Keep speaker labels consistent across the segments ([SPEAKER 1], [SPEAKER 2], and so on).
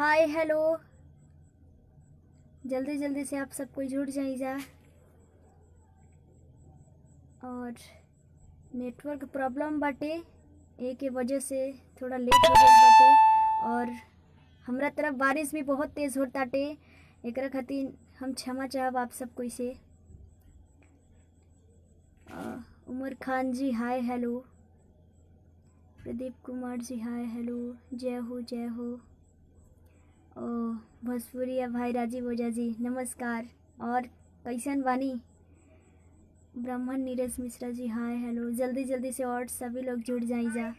[SPEAKER 1] Hi hello, जल्दी जल्दी से आप सब कोई जुड़ जाइए। और नेटवर्क प्रॉब्लम बाटे, ए के वजह से थोड़ा लेट हो गई बाटे। और हमरा तरफ बारिश भी बहुत तेज़ होताटे, एकरा खातिर हम क्षमा चाहब आप सब कोई से। उमर खान जी hi hello, Pradeep Kumar ji hi hello, जय हो जय हो। भोजपुरी भाई राजीव ओझा जी नमस्कार। और कैसन बानी? ब्राह्मण नीरज मिश्रा जी हाय हेलो, जल्दी जल्दी से और सभी लोग जुड़ जाइए।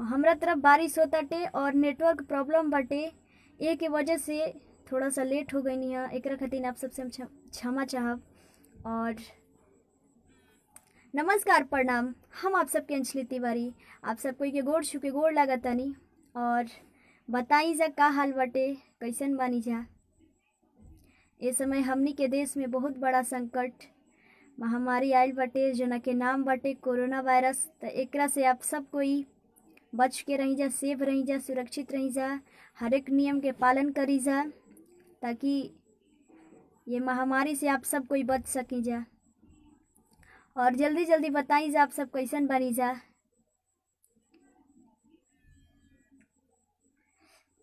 [SPEAKER 1] हमरा तरफ बारिश होताटे और नेटवर्क प्रॉब्लम बाटे, ए के वजह से थोड़ा सा लेट हो गई है, एकरा खातिर आप सबसे हम क्षमा चाहब। और नमस्कार प्रणाम, हम आप सबके अंजलि तिवारी आप सब कोई के गोड़ छू के गोड़ लागतानी। और बताई जा का हाल बाटे, कैसन बानी जा? ए समय हमनी के देश में बहुत बड़ा संकट महामारी आयल बाटे, जना के नाम बाटे कोरोना वायरस। तो एकरा से आप सब कोई बच के रही जा, सेफ रही जा, सुरक्षित रही जा, हर एक नियम के पालन करी जा, ताकि ये महामारी से आप सब कोई बच सकी जा। और जल्दी जल्दी बताई जा आप सब कैसन बनी जा,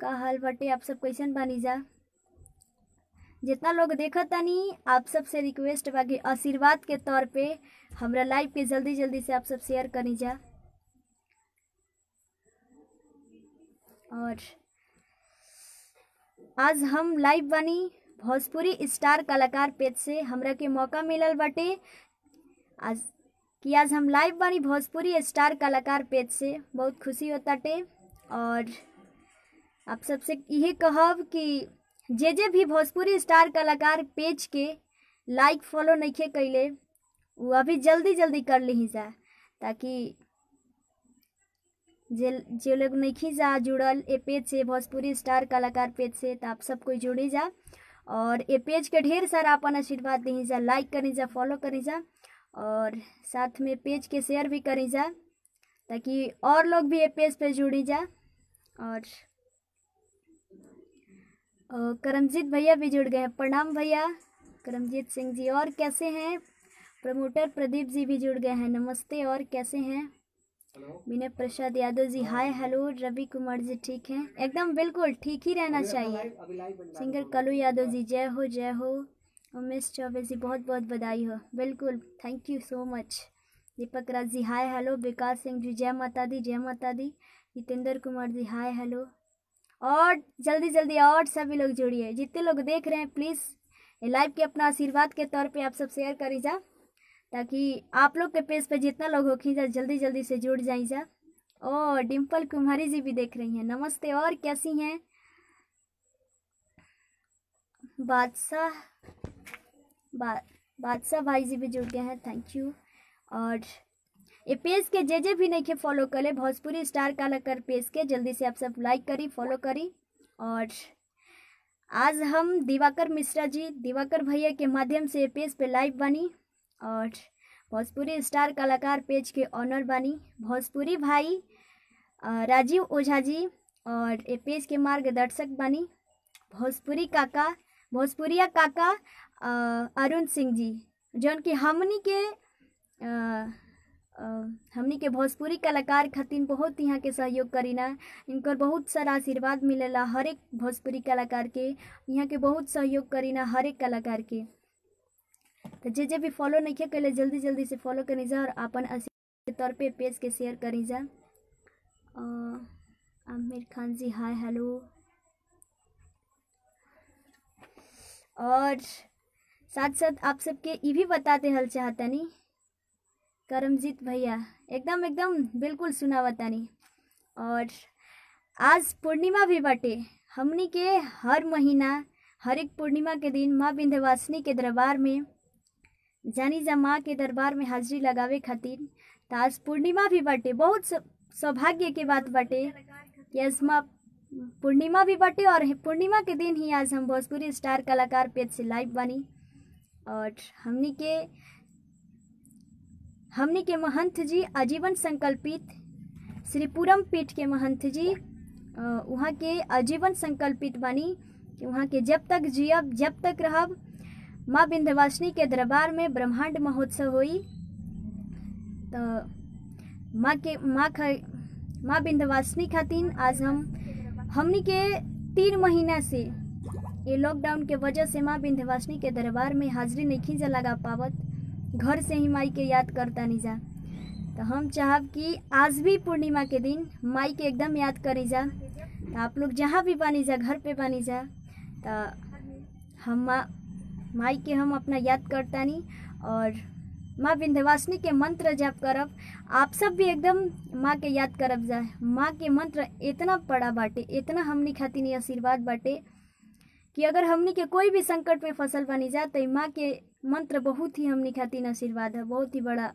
[SPEAKER 1] का हाल बाटे, आप सब कैसन बनी जा? जितना लोग देखतानी आप सब से रिक्वेस्ट बा कि आशीर्वाद के तौर पे हमरा लाइव के जल्दी जल्दी से आप सब शेयर करी जा। और आज हम लाइव बनी भोजपुरी स्टार कलाकार पेज से, हमरा के मौका मिलल बाटे आज हम लाइव बनी भोजपुरी स्टार कलाकार पेज से, बहुत खुशी होताटे। और आप सबसे यही कहब कि जे भी भोजपुरी स्टार कलाकार पेज के लाइक फॉलो नहीं कैले वो अभी जल्दी जल्दी कर ली जा, ताकि जे लोग नहीं जा जुड़ल ए पेज से, भोजपुरी स्टार कलाकार पेज से, तो आप सब कोई जुड़ी जा। और ए पेज के ढेर सारा अपन आशीर्वाद दी जा, लाइक करी जा, फॉलो करी जा, और साथ में पेज के शेयर भी करी जा, ताकि और लोग भी ए पेज पे जुड़ी जा। और करमजीत भैया भी जुड़ गए हैं, प्रणाम भैया करमजीत सिंह जी। और कैसे हैं? प्रमोटर प्रदीप जी भी जुड़ गए हैं, नमस्ते। और कैसे हैं? विनय प्रसाद यादव जी हाय हेलो, रवि कुमार जी ठीक हैं? एकदम बिल्कुल ठीक ही रहना चाहिए। सिंगर कलू यादव जी जय हो जय हो। उमेश चौबे जी बहुत बहुत बधाई हो, बिल्कुल थैंक यू सो मच। दीपक राज जी हाय हेलो, विकास सिंह जी जय माता दी जय माता दी। Jitendra Kumar ji hi hello. और जल्दी जल्दी और सभी लोग जुड़िए, जितने लोग देख रहे हैं प्लीज़ लाइव के अपना आशीर्वाद के तौर पे आप सब शेयर करी जा, ताकि आप लोग के पेज पे जितना लोग होखी जा जल्दी जल्दी से जुड़ जाई जा। और डिम्पल कुमारी जी भी देख रही हैं, नमस्ते। और कैसी हैं? बादशाह भाई जी भी जुड़ गए हैं, थैंक यू। और ये पेज के जे भी नहीं के फॉलो करे भोजपुरी स्टार कलाकार पेज के, जल्दी से आप सब लाइक करी, फॉलो करी। और आज हम दिवाकर मिश्रा जी, दिवाकर भैया के माध्यम से पेज पे लाइव बनी, और भोजपुरी स्टार कलाकार पेज के ऑनर बनी भोजपुरी भाई राजीव ओझा जी, और ये पेज के मार्गदर्शक बनी भोजपुरिया काका अरुण सिंह जी, जौन कि हमनी के भोजपुरी कलाकार खातिर बहुत यहाँ के सहयोग करीना, इनकर बहुत सारा आशीर्वाद मिलेला हर एक भोजपुरी कलाकार के, यहाँ के बहुत सहयोग करीना हर एक कलाकार के। तो जे भी फॉलो नहीं किया कैले जल्दी जल्दी से फॉलो करी जा, और अपन आशीर्वाद के तौर पे पेज के शेयर करी जा। आमिर खान जी हाय हेलो। और साथ साथ आप सबके ये भी बताते हल चाहतनी, करमजीत भैया एकदम बिल्कुल सुनावतानी। और आज पूर्णिमा भी बाटे, हमनी के हर महीना हर एक पूर्णिमा के दिन माँ विंध्यवासिनी के दरबार में जानी जा, माँ के दरबार में हाजिरी लगावे खातिर। तो आज पूर्णिमा भी बाटे, बहुत सौभाग्य के बात बाटे कि आज माँ पूर्णिमा भी बाटे, और पूर्णिमा के दिन ही आज हम भोजपुरी स्टार कलाकार पेज से लाइव बनी। और हमनी के महंत जी आजीवन संकल्पित श्री पूरम पीठ के महंत जी वहाँ के आजीवन संकल्पित बानी कि वहाँ के जब तक जियब जब तक रहब माँ विंध्यवासिनी के दरबार में ब्रह्मांड महोत्सव होई। तो माँ विंध्यवासिनी खातिर आज हमनी के 3 महीना से ये लॉकडाउन के वजह से माँ विंध्यवासिनी के दरबार में हाजिरी नहीं जा लगा पावत, घर से ही माई के याद करता नहीं जा। तो हम चाहब कि आज भी पूर्णिमा के दिन माई के एकदम याद करी जा। तो आप लोग जहाँ भी बानी जा, घर पे बानी जा, तो हम माई के हम अपना याद करता नहीं और माँ विंध्यवासिनी के मंत्र जप करब। आप सब भी एकदम माँ के याद करब जा। माँ के मंत्र इतना बड़ा बाटे, इतना हमनी खातिर आशीर्वाद बाटे कि अगर हमनी के कोई भी संकट में फसल बनी जा तो माँ के मंत्र बहुत ही हमनी खातिर आशीर्वाद है, बहुत ही बड़ा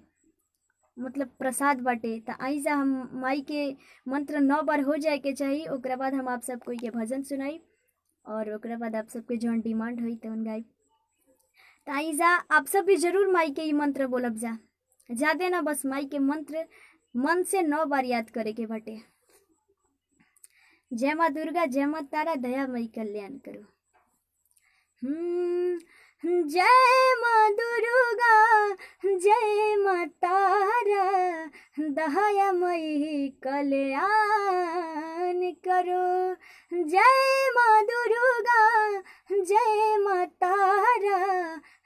[SPEAKER 1] मतलब प्रसाद बाटे। तो आई जा हम माई के मंत्र 9 बार हो जाए के चाहिए, ओकरा बाद हम आप सब कोई के भजन सुनाई और ओकरा बाद आप सबके जौन डिमांड हुई तो गाइब। तो आई जा आप सब भी जरूर माई के ये मंत्र बोलब जा, ज्यादा ना, बस माई के मंत्र मन से 9 बार याद करे के बाटे। जय माँ दुर्गा, जय माँ तारा, दया मई कल्याण करो। जय माँ दुर्गा, जय माँ तारा, दया मई कल्याण करो। जय माँ दुर्गा, जय माँ तारा,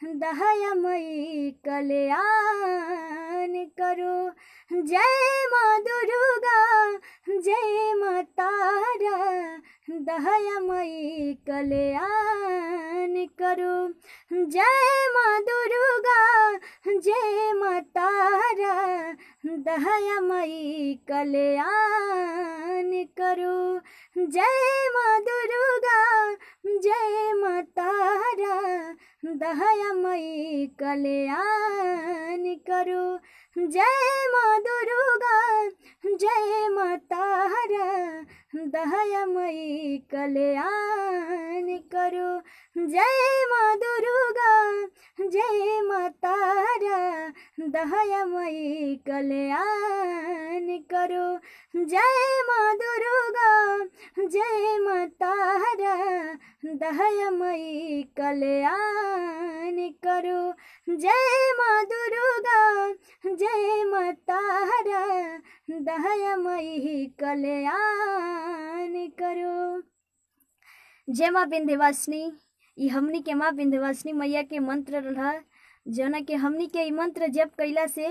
[SPEAKER 1] दया मई कल्याण करो। जय माँ दुर्गा, जय माँ तारा, दया मई कल्याण करो। जय माँ दुर्गा, जय माँ तारा, दया मई कल्याण करो। जय माँ दुर्गा, जय माँ तारा, दया मई कल्याण करो। जय माँ दुर्गा, जय माँ तारा, दया मई कल्याण करो। जय माँ दुर्गा, जय माँ तारा, दया मई कल्याण करो। जय माँ दुर्गा, जय माँ तारा, दया मई कल्याण करो। जय माँ दुर्गा, जय माँ तारा, दया मई कल्याण करो। जय माँ विंध्यवासिनी, ये हमनी के माँ विंध्यवासिनी मैया के मंत्र रहा, जना के हमनी के मंत्र जप कैला से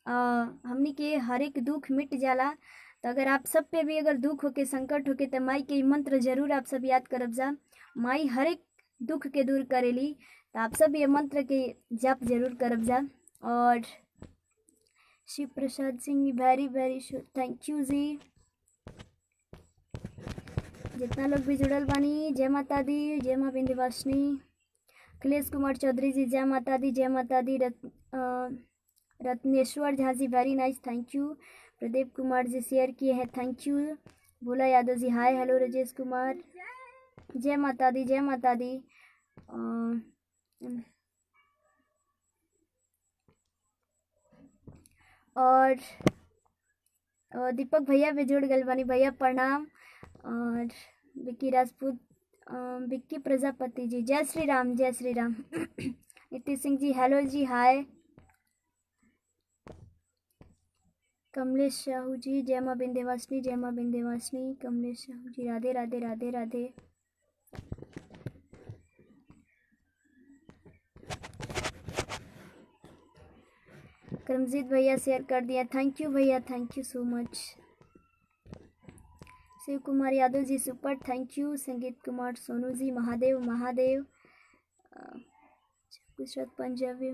[SPEAKER 1] हमनी के हर एक दुख मिट जाला। तो अगर आप सब पे भी अगर दुख होके संकट होके तो माई के मंत्र जरूर आप सब याद करब जा। माई हर एक दुख के दूर करेली, तो आप सब ये मंत्र के जप जरूर करब जा। और Shiv Prasad Singh very thank you जी, जितना लोग भी जुड़ल बानी। जय माता दी, जय माँ विंध्यवासिनी। अखिलेश कुमार चौधरी जी जय माता दी, जय माता दी। Ratneshwar Jha ji very nice, thank you. Pradeep Kumar ji share किए हैं, thank you. Bhola Yadav ji hi hello. Rajesh Kumar जय माता दी, जय माता दी। और दीपक भैया भी जुड़ गए बानी, भैया प्रणाम। और विक्की राजपूत, विक्की प्रजापति जी जय श्री राम, जय श्री राम। नीति सिंह जी हेलो जी हाय। कमलेश साहू जी जय माँ विंध्यवासिनी, जय माँ विंध्यवासिनी। कमलेश साहू जी राधे राधे राधे राधे। करमजीत भैया शेयर कर दिया, थैंक यू भैया, thank you so much. Shiv Kumar Yadav ji super, thank you. संगीत कुमार सोनू जी महादेव महादेव। गुजरात पंजाबी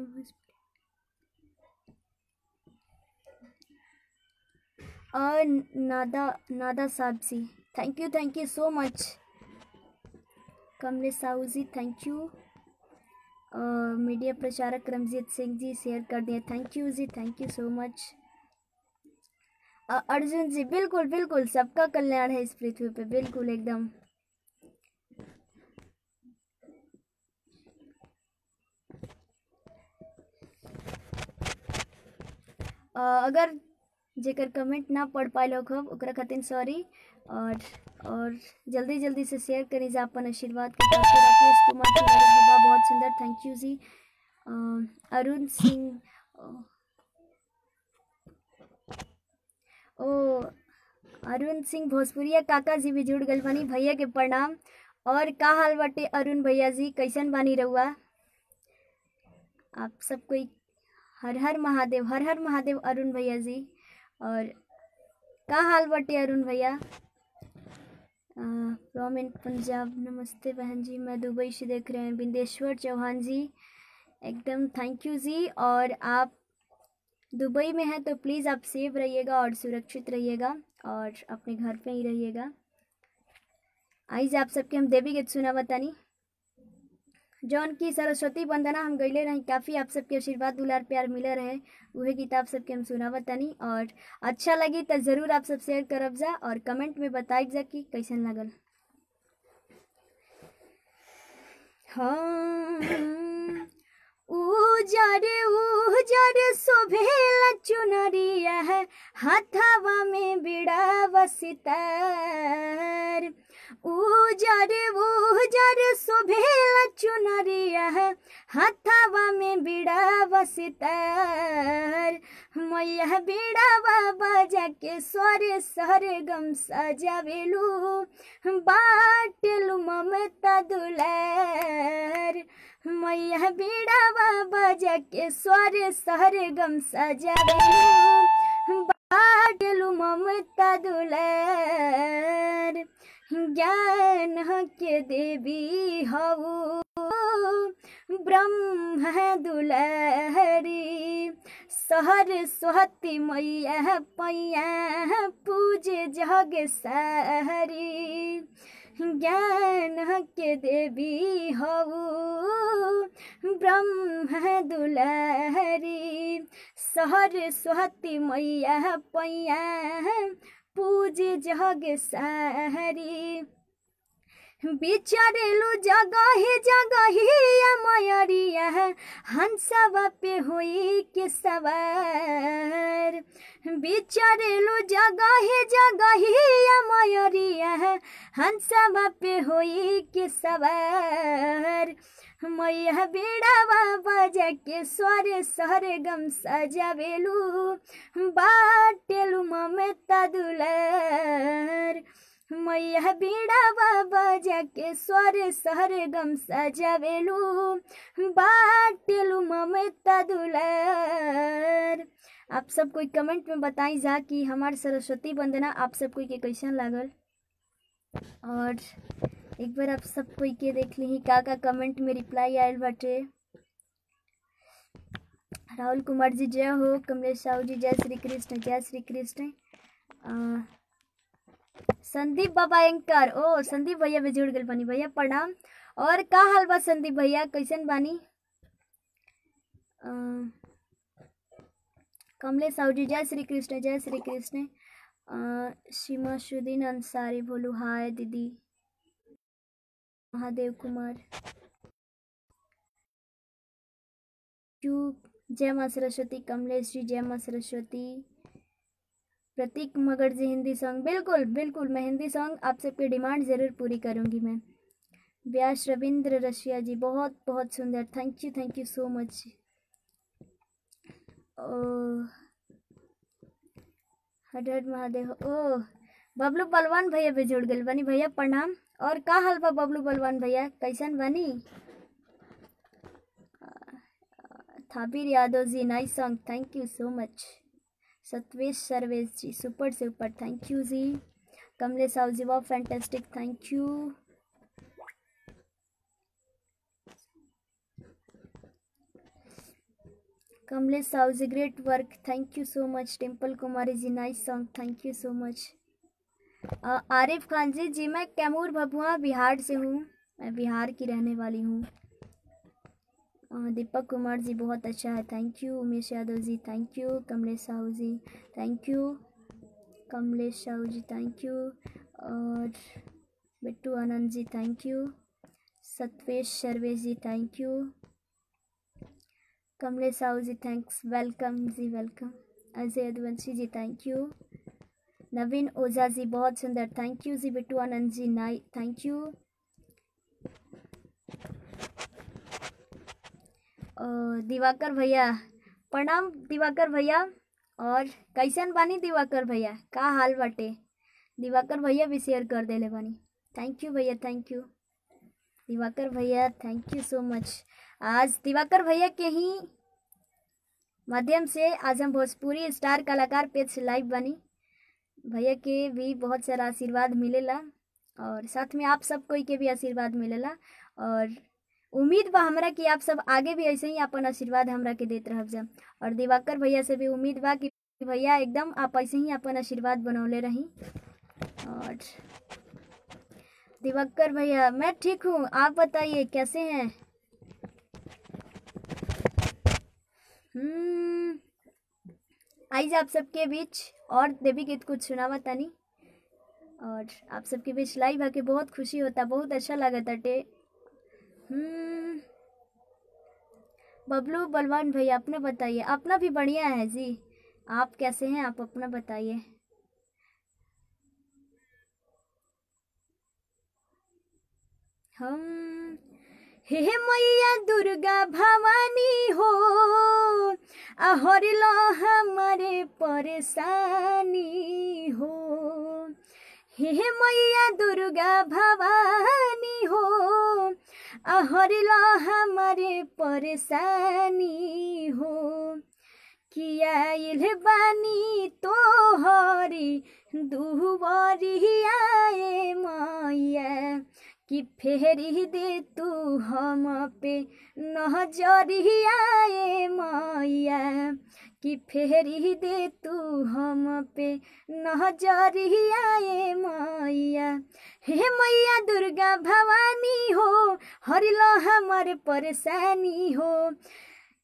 [SPEAKER 1] और नादा साहब जी थैंक यू सो मच। कमलेश साहू जी थैंक यू। मीडिया प्रचारक रमजीत सिंह जी शेयर कर दिए, थैंक यू जी, थैंक यू सो मच। अर्जुन जी बिल्कुल बिल्कुल, सबका कल्याण है इस पृथ्वी पे, बिल्कुल एकदम। अगर जेकर कमेंट ना पढ़ पाए लोग ओकरा खातिर सॉरी। और और जल्दी जल्दी से शेयर करें जा अपन आशीर्वाद के साथ। राकेश कुमार तिवारी जी वाह बहुत सुंदर, थैंक यू जी। अरुण सिंह ओ अरुण सिंह भोजपुरिया काका जी भी जुड़ गल बनी, भैया के प्रणाम। और का हाल बाटे अरुण भैया जी, कैसन बानी रहुआ? आप सब कोई हर हर महादेव, हर हर महादेव अरुण भैया जी। और का हाल बाटे अरुण भैया? फ्रॉम इन पंजाब, नमस्ते बहन जी, मैं दुबई से देख रहे हैं, बिंदेश्वर चौहान जी, एकदम थैंक यू जी। और आप दुबई में हैं तो प्लीज़ आप सेफ रहिएगा और सुरक्षित रहिएगा और अपने घर पे ही रहिएगा। आइज आप सबके हम देवी गीत सुना बतानी, जौन की सरस्वती वंदना हम गईले रही, काफ़ी आप सबके आशीर्वाद दुलार प्यार मिले रहे, वही गीत आप सबके हम सुना बतानी। और अच्छा लगी तो ज़रूर आप सब शेयर करब जा और कमेंट में बताइब जा कि कैसन लगल। हाँ उजर उजर शोभेला चुनरिया है, हाथवा में बिड़ा सितार। उजर उजर शोभेला चुनरिया है, हाथवा में बिड़ा सितार। मैया बिड़ावा बजा के स्वर सरगम सजावेलू, बाटेलू ममता दुलार। मैया बिड़ावा बजा के स्वर सरगम सजावेलू, बाटेलू ममता दुलार। ज्ञान के देवी हऊ ब्रह्म दुलारी, सरस्वती मैया पैया पूजे जग सारी। ज्ञान के देवी हऊ ब्रह्म दुलारी, सरस्वती मैया पैया पूजे जग सारी। बिचारेलू जगही जगहिया मयरिया, हंसवा पे हुई के सवार। बिचारेलू जगही जगहिया मयरिया, हंसवा पे हुई के सवार। मैया बिड़ावा बजा के स्वर सरगम सजावेलू, बाटेलू ममता दुलार। मैया बिड़ावा बजा के स्वर सरगम सजावेलू, बाटेलू ममता दुलार। आप सब कोई कमेंट में बताई जा कि हमार सरस्वती वंदना आप सब कोई के कैसन लागल। और एक बार आप सब कोई के देख ली का कमेंट में रिप्लाई आयल बाटे। राहुल कुमार जी जय हो, कमलेश साहू जी जय श्री कृष्ण, जय श्री कृष्ण। संदीप बाबा एंकर, ओ संदीप भैया भी जुड़ गए बनी, भैया प्रणाम। और का हाल बा संदीप भैया, कैसन बानी? कमलेश साहू जी जय श्री कृष्ण, जय श्री कृष्ण। शिमाशुद्दीन अंसारी बोलू हाय दीदी। महादेव कुमार जय माँ सरस्वती, कमलेश जी जय माँ सरस्वती। प्रतीक मगर जी हिंदी सॉन्ग, बिल्कुल बिल्कुल मैं हिंदी सॉन्ग आप सबकी डिमांड ज़रूर पूरी करूँगी मैं। व्यास रविंद्र रशिया जी बहुत बहुत सुंदर, थैंक यू सो मच। हर महादेव। ओ बबलू बलवान भैया भी जुड़ गए बनी, भैया प्रणाम। और का हाल बा बबलू बलवान भैया, कैसन बनी? Thabir Yadav ji nice song, thank you so much. Satvesh Sarvesh जी सुपर से ऊपर, थैंक यू जी। कमलेश साहू जी वाह fantastic, thank you. Kamlesh Sahu ji great work, thank you so much. Timple Kumari ji nice song, thank you so much. Arif खान जी जी मैं कैमूर भभुआ बिहार से हूँ, मैं बिहार की रहने वाली हूँ। दीपक कुमार जी बहुत अच्छा है, thank you. Umesh Yadav ji thank you. Kamlesh Sahu जी थैंक यू। कमलेश साहू जी थैंक यू। और बिट्टू आनंद जी थैंक यू। सतवेश सर्वेश जी थैंक यू। कमलेश साहू जी थैंक्स, वेलकम जी वेलकम। अजय यदुवंशी जी थैंक यू। नवीन ओझा जी बहुत सुंदर, थैंक यू जी। बिट्टू आनंद जी नाइ, थैंक यू। दिवाकर भैया प्रणाम। दिवाकर भैया, और कैसन बानी दिवाकर भैया, का हाल बाटे? दिवाकर भैया भी शेयर कर देले बानी, थैंक यू भैया, थैंक यू दिवाकर भैया, थैंक यू सो मच। आज दिवाकर भैया के ही माध्यम से आज हम भोजपुरी स्टार कलाकार पेज से लाइव बनी। भैया के भी बहुत सारा आशीर्वाद मिलेला और साथ में आप सब कोई के भी आशीर्वाद मिलेला, और उम्मीद बा हमरा कि आप सब आगे भी ऐसे ही अपन आशीर्वाद हमरा के देते रह जा। और दिवाकर भैया से भी उम्मीद बा कि भैया एकदम आप ऐसे ही अपन आशीर्वाद बनौले रही। और दिवाकर भैया मैं ठीक हूँ, आप बताइए कैसे हैं? आइज आप सबके बीच और देवी गीत कुछ सुनावा तानी, और आप सबके बीच लाइव आके बहुत खुशी होता, बहुत अच्छा लगा ताटे। बबलू बलवान भैया अपना बताइए। अपना भी बढ़िया है जी, आप कैसे हैं? आप अपना बताइए। हम हे मैया दुर्गा भवानी हो, हरिलो हमारे परेशानी हो। हे मैया दुर्गा भवानी हो, हरिलो हमारे परेशानी हो। किया इल बानी तो हरी दुवरिया मैया, कि फेरी दे तू हम पे नजरिया मैया, कि फेरी दे तू हम पे नजरिया मैया। हे मैया दुर्गा भवानी हो, हरिलो हमारे परेशानी हो।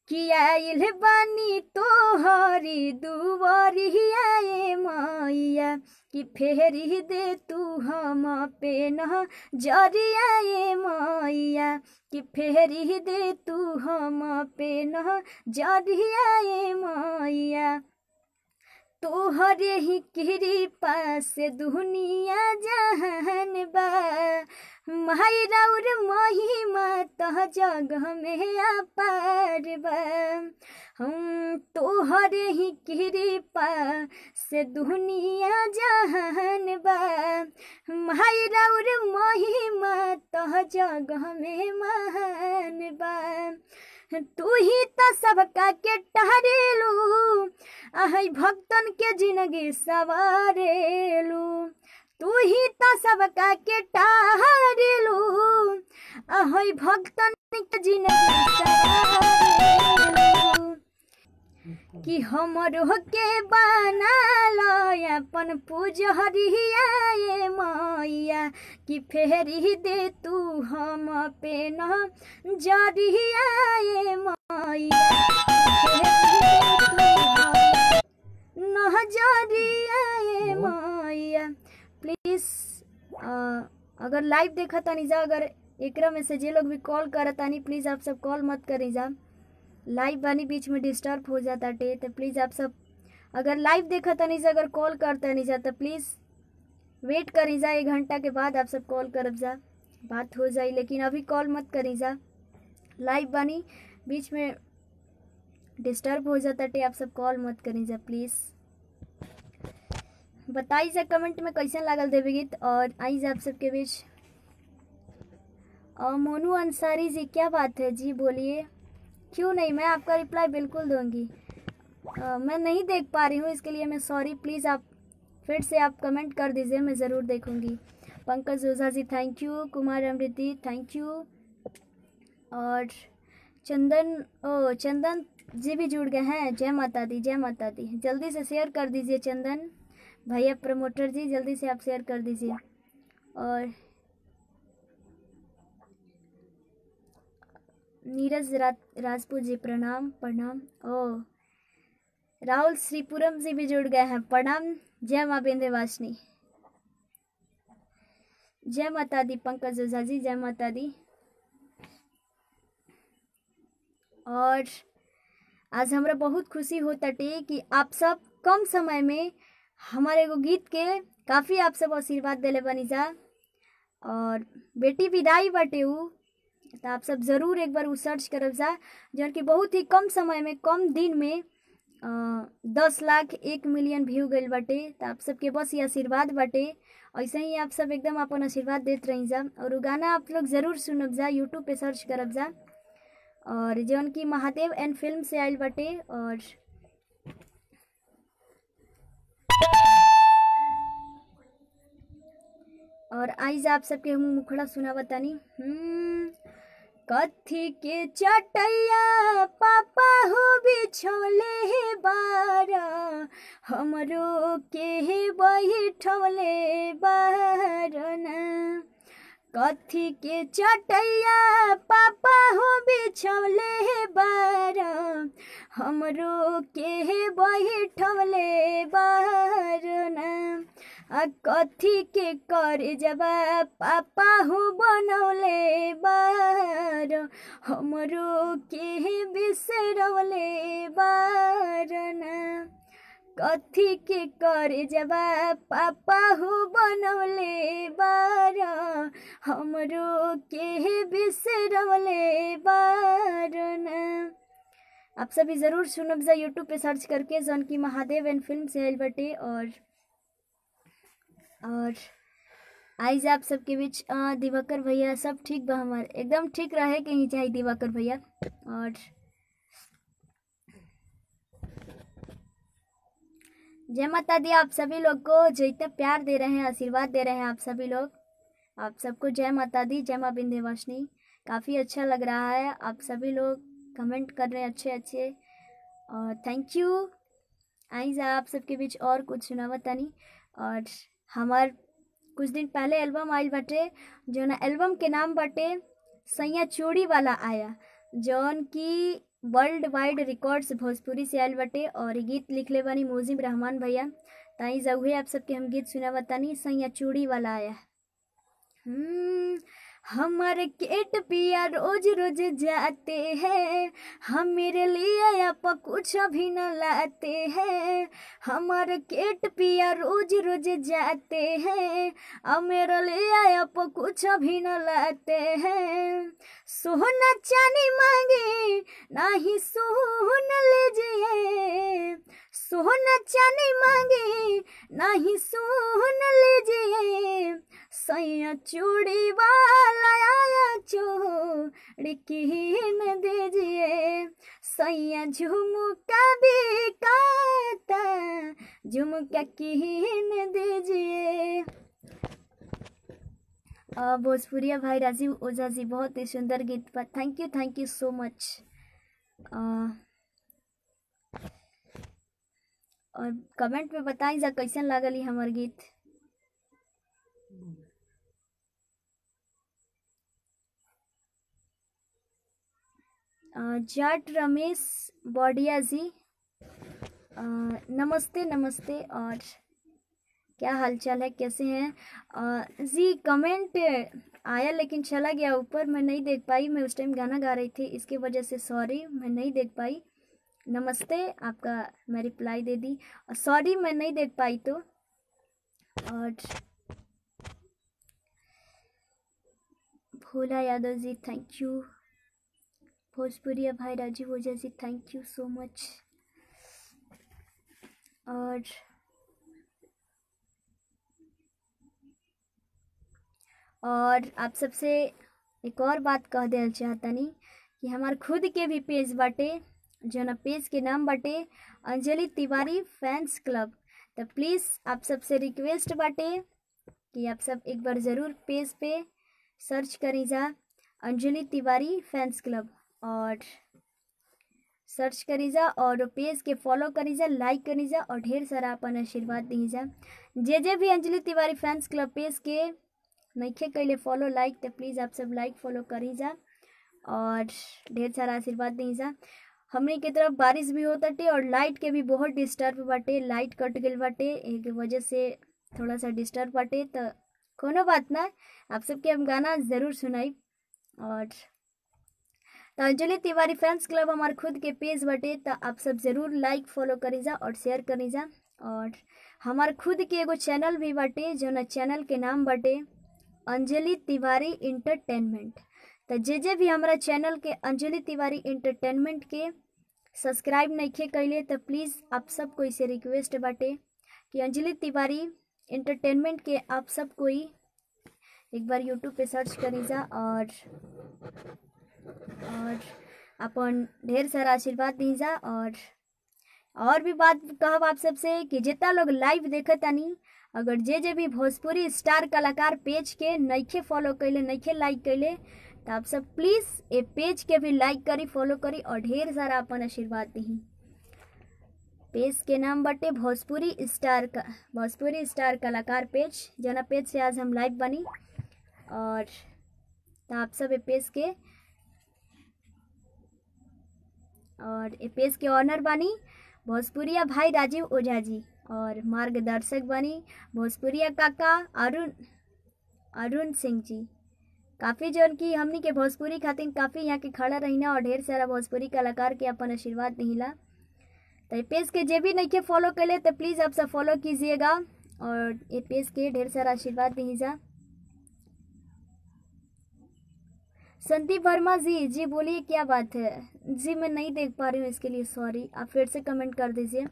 [SPEAKER 1] किया इल बानी तो हरी दुवरिया मैया, कि फेरी दे तू हम पे नजरिया मैया, कि फेरी दे तू हम पे नजरिया मैया। तोहरे ही कृपा से दुनिया जहान बा, मायरा और महिमा तह जगह में अपार बा। हम तोहरे ही कृपा से दुनिया जहान बा, मायरा और महिमा तह जगह में महान बा। तू ही तो सबका के टहरेलू, आहै भक्तन के जिंदगी सवारेलू। तू ही तो सबका के टहरेलू, आहै भक्तन के जिंदगी सवारेलू। कि हमरो के बना लो अपन पूजरिया मैया, कि फेरी दे तू हम पे नजरिया मैया, नजरिया मैया। प्लीज अगर लाइव देखा तानी जा, अगर एकरा में से जे लोग भी कॉल करत तानी, प्लीज आप सब कॉल मत करी जा, लाइव बानी बीच में डिस्टर्ब हो जाता टे। तो प्लीज़ आप सब अगर लाइव देखा तानी जा, अगर कॉल करता नहीं जा, तो प्लीज़ वेट करी जा, 1 घंटा के बाद आप सब कॉल करब जा, बात हो जाए, लेकिन अभी कॉल मत करी जा, लाइव बानी बीच में डिस्टर्ब हो जाता टे, आप सब कॉल मत करी जा प्लीज़। बताई जा कमेंट में कैसा लागल देवी गीत। और आई जा आप सबके बीच। मोनू अंसारी जी क्या बात है जी, बोलिए। क्यों नहीं, मैं आपका रिप्लाई बिल्कुल दूंगी। मैं नहीं देख पा रही हूँ, इसके लिए मैं सॉरी। प्लीज़ आप फिर से आप कमेंट कर दीजिए, मैं ज़रूर देखूंगी। Pankaj Ojha ji thank you, Kumar अमृति thank you, और चंदन जी भी जुड़ गए हैं। जय माता दी, जय माता दी। जल्दी से शेयर कर दीजिए चंदन भैया, प्रमोटर जी जल्दी से आप शेयर कर दीजिए। और नीरज राजपूत जी प्रणाम प्रणाम। राहुल श्रीपुरम जी भी जुड़ गए हैं, प्रणाम। जय माँ विंध्यवासिनी, जय माता दी। पंकज ओझा जी जय माता दी। और आज हमरा बहुत खुशी होता टे कि आप सब कम समय में हमारे एगो गीत के काफ़ी आप सब आशीर्वाद देले बनी जा और बेटी विदाई बाटे उ, तो आप सब ज़रूर एक बार उ सर्च करब जा, जौन कि बहुत ही कम समय में कम दिन में 10 लाख 1 मिलियन व्यू गईल बाटे। तो आप सबके बस ये आशीर्वाद बाटे, ऐसे ही आप सब एकदम अपन आशीर्वाद देते रही जा और उ गाना आप लोग ज़रूर सुनब जा, यूट्यूब पे सर्च करब जा और जौन कि महादेव एंड फिल्म से आयल बाटे। और आइज आप सबके हम मुखड़ा सुना बतानी। कथी के चटैया पापा हो बिछोले बारा, हमरो के बैठोले बारना। कथी के चटैया पापा हो बिछोले बारा, हमरो के बैठोले बारना। कथी के कर जबा पापा हो बनौले बार, हमरो के बिसरौले बारना। कथी के कर जबा पापा हो बनौले बार, हमरो के बिसरौले बारना। आप सभी ज़रूर सुनब जा यूट्यूब पे सर्च करके, जौन की महादेव एंड फिल्म से आयल बटे। और आइज आप सबके बीच दिवाकर भैया सब ठीक बा, हमार एकदम ठीक रहे के ही चाहिए दिवाकर भैया। और जय माता दी आप सभी लोग को, जो इतना प्यार दे रहे हैं, आशीर्वाद दे रहे हैं आप सभी लोग, आप सबको जय माता दी, जय माँ विंध्यवासिनी। काफ़ी अच्छा लग रहा है, आप सभी लोग कमेंट कर रहे हैं अच्छे अच्छे और थैंक यू। आइज आप सबके बीच और कुछ सुनावत तानी। और हमार कुछ दिन पहले एल्बम आयल बाटे, जो ना एल्बम के नाम बाटे सैया चूड़ी वाला आया, जौन की वर्ल्ड वाइड रिकॉर्ड्स भोजपुरी से आयल बाटे और गीत लिखले बानी मोजिम रहमान भैया। ताई जौहे आप सबके हम गीत सुनावतानी, सैया चूड़ी वाला आया। हमारे केट पिया रोज रोज जाते हैं, हम मेरे लिए आप कुछ भी न लाते हैं। हमारे केट पिया रोज रोज जाते हैं, अब मेरे लिए आप कुछ भी न लाते हैं। सोना चांदी मांगे नहीं सोन लीजिए, सोना चांदी मांगे नहीं सोन लीजिए। सैया चूड़ी वाला आया चूड़ी कीन दीजिए, सैया झुमका भी काता झुमका कीन दीजिए। भोजपुरिया भाई राजीव ओझा जी, बहुत ही सुंदर गीत पर थैंक यू सो मच। और कमेंट में बताई जा कैसन लागल हमार गीत। जाट रमेश बॉडिया जी, नमस्ते नमस्ते। और क्या हालचाल है, कैसे हैं जी? कमेंट आया लेकिन चला गया ऊपर, मैं नहीं देख पाई, मैं उस टाइम गाना गा रही थी, इसके वजह से सॉरी, मैं नहीं देख पाई। नमस्ते आपका मैं रिप्लाई दे दी, सॉरी मैं नहीं देख पाई तो। और भोला यादव जी थैंक यू, भोजपुरिया भाई Rajiv Ojha ji thank you so मच। और आप सबसे एक और बात कह देना चाहतनी कि हमार खुद के भी पेज बाटे, जो ना पेज के नाम बाटे अंजलि तिवारी फैंस क्लब। तो प्लीज़ आप सबसे रिक्वेस्ट बाटे कि आप सब एक बार ज़रूर पेज पे सर्च करी जा अंजलि तिवारी फैंस क्लब और सर्च करी जा और पेज के फॉलो करी जा, लाइक करी जा और ढेर सारा अपन आशीर्वाद दी जा। जे भी Anjali Tiwari fans club page के नइखे कैले फॉलो लाइक, तो प्लीज़ आप सब लाइक फॉलो करी जा और ढेर सारा आशीर्वाद दी जा। हमने के तरफ बारिश भी होताटे और लाइट के भी बहुत डिस्टर्ब बाटे, लाइट कट गई बाटे, एक वजह से थोड़ा सा डिस्टर्ब बाटे, तो कोनो बात ना, आप सबके हम गाना ज़रूर सुनाई। और तो अंजलि तिवारी फैंस क्लब हमारे खुद के पेज बाटे, तो आप सब ज़रूर लाइक फॉलो करी जा और शेयर करी जा और हमार खुद के एगो चैनल भी बाटे, जौन चैनल के नाम बाटे अंजलि तिवारी इंटरटेनमेंट। तो जे भी हमारा चैनल के अंजलि तिवारी इंटरटेनमेंट के सब्सक्राइब नइखे कइले तो प्लीज़ आप सब कोई से रिक्वेस्ट बाटे कि अंजलि तिवारी इंटरटेनमेंट के आप सब कोई एक बार यूट्यूब पे सर्च करी जा और अपन ढेर सारा आशीर्वाद दी जा। और भी बात कहब आप सबसे कि जितना लोग लाइव देखत तानी, अगर जे भी भोजपुरी स्टार कलाकार पेज के नइखे फॉलो कइले, नइखे लाइक कइले, तो आप सब प्लीज़ ये पेज के भी लाइक करी, फॉलो करी और ढेर सारा अपन आशीर्वाद दी। पेज के नाम बाटे भोजपुरी स्टार कलाकार पेज, जना पेज से आज हम लाइव बनी। और तो आप सब ये पेज के ऑनर बनी भोजपुरिया भाई राजीव ओझा जी और मार्गदर्शक बनी भोजपुरिया काका अरुण सिंह जी। काफ़ी जन की हमनी के भोजपुरी खातिर काफ़ी यहाँ के खड़ा रहीना और ढेर सारा भोजपुरी कलाकार के अपन आशीर्वाद दिला। तो ये पेज के जे भी नहीं के फॉलो करें तो प्लीज़ आप सब फॉलो कीजिएगा और ये पेज के ढेर सारा आशीर्वाद दीजिए। संदीप वर्मा जी बोलिए क्या बात है जी, मैं नहीं देख पा रही हूँ, इसके लिए सॉरी। आप फिर से कमेंट कर दीजिए,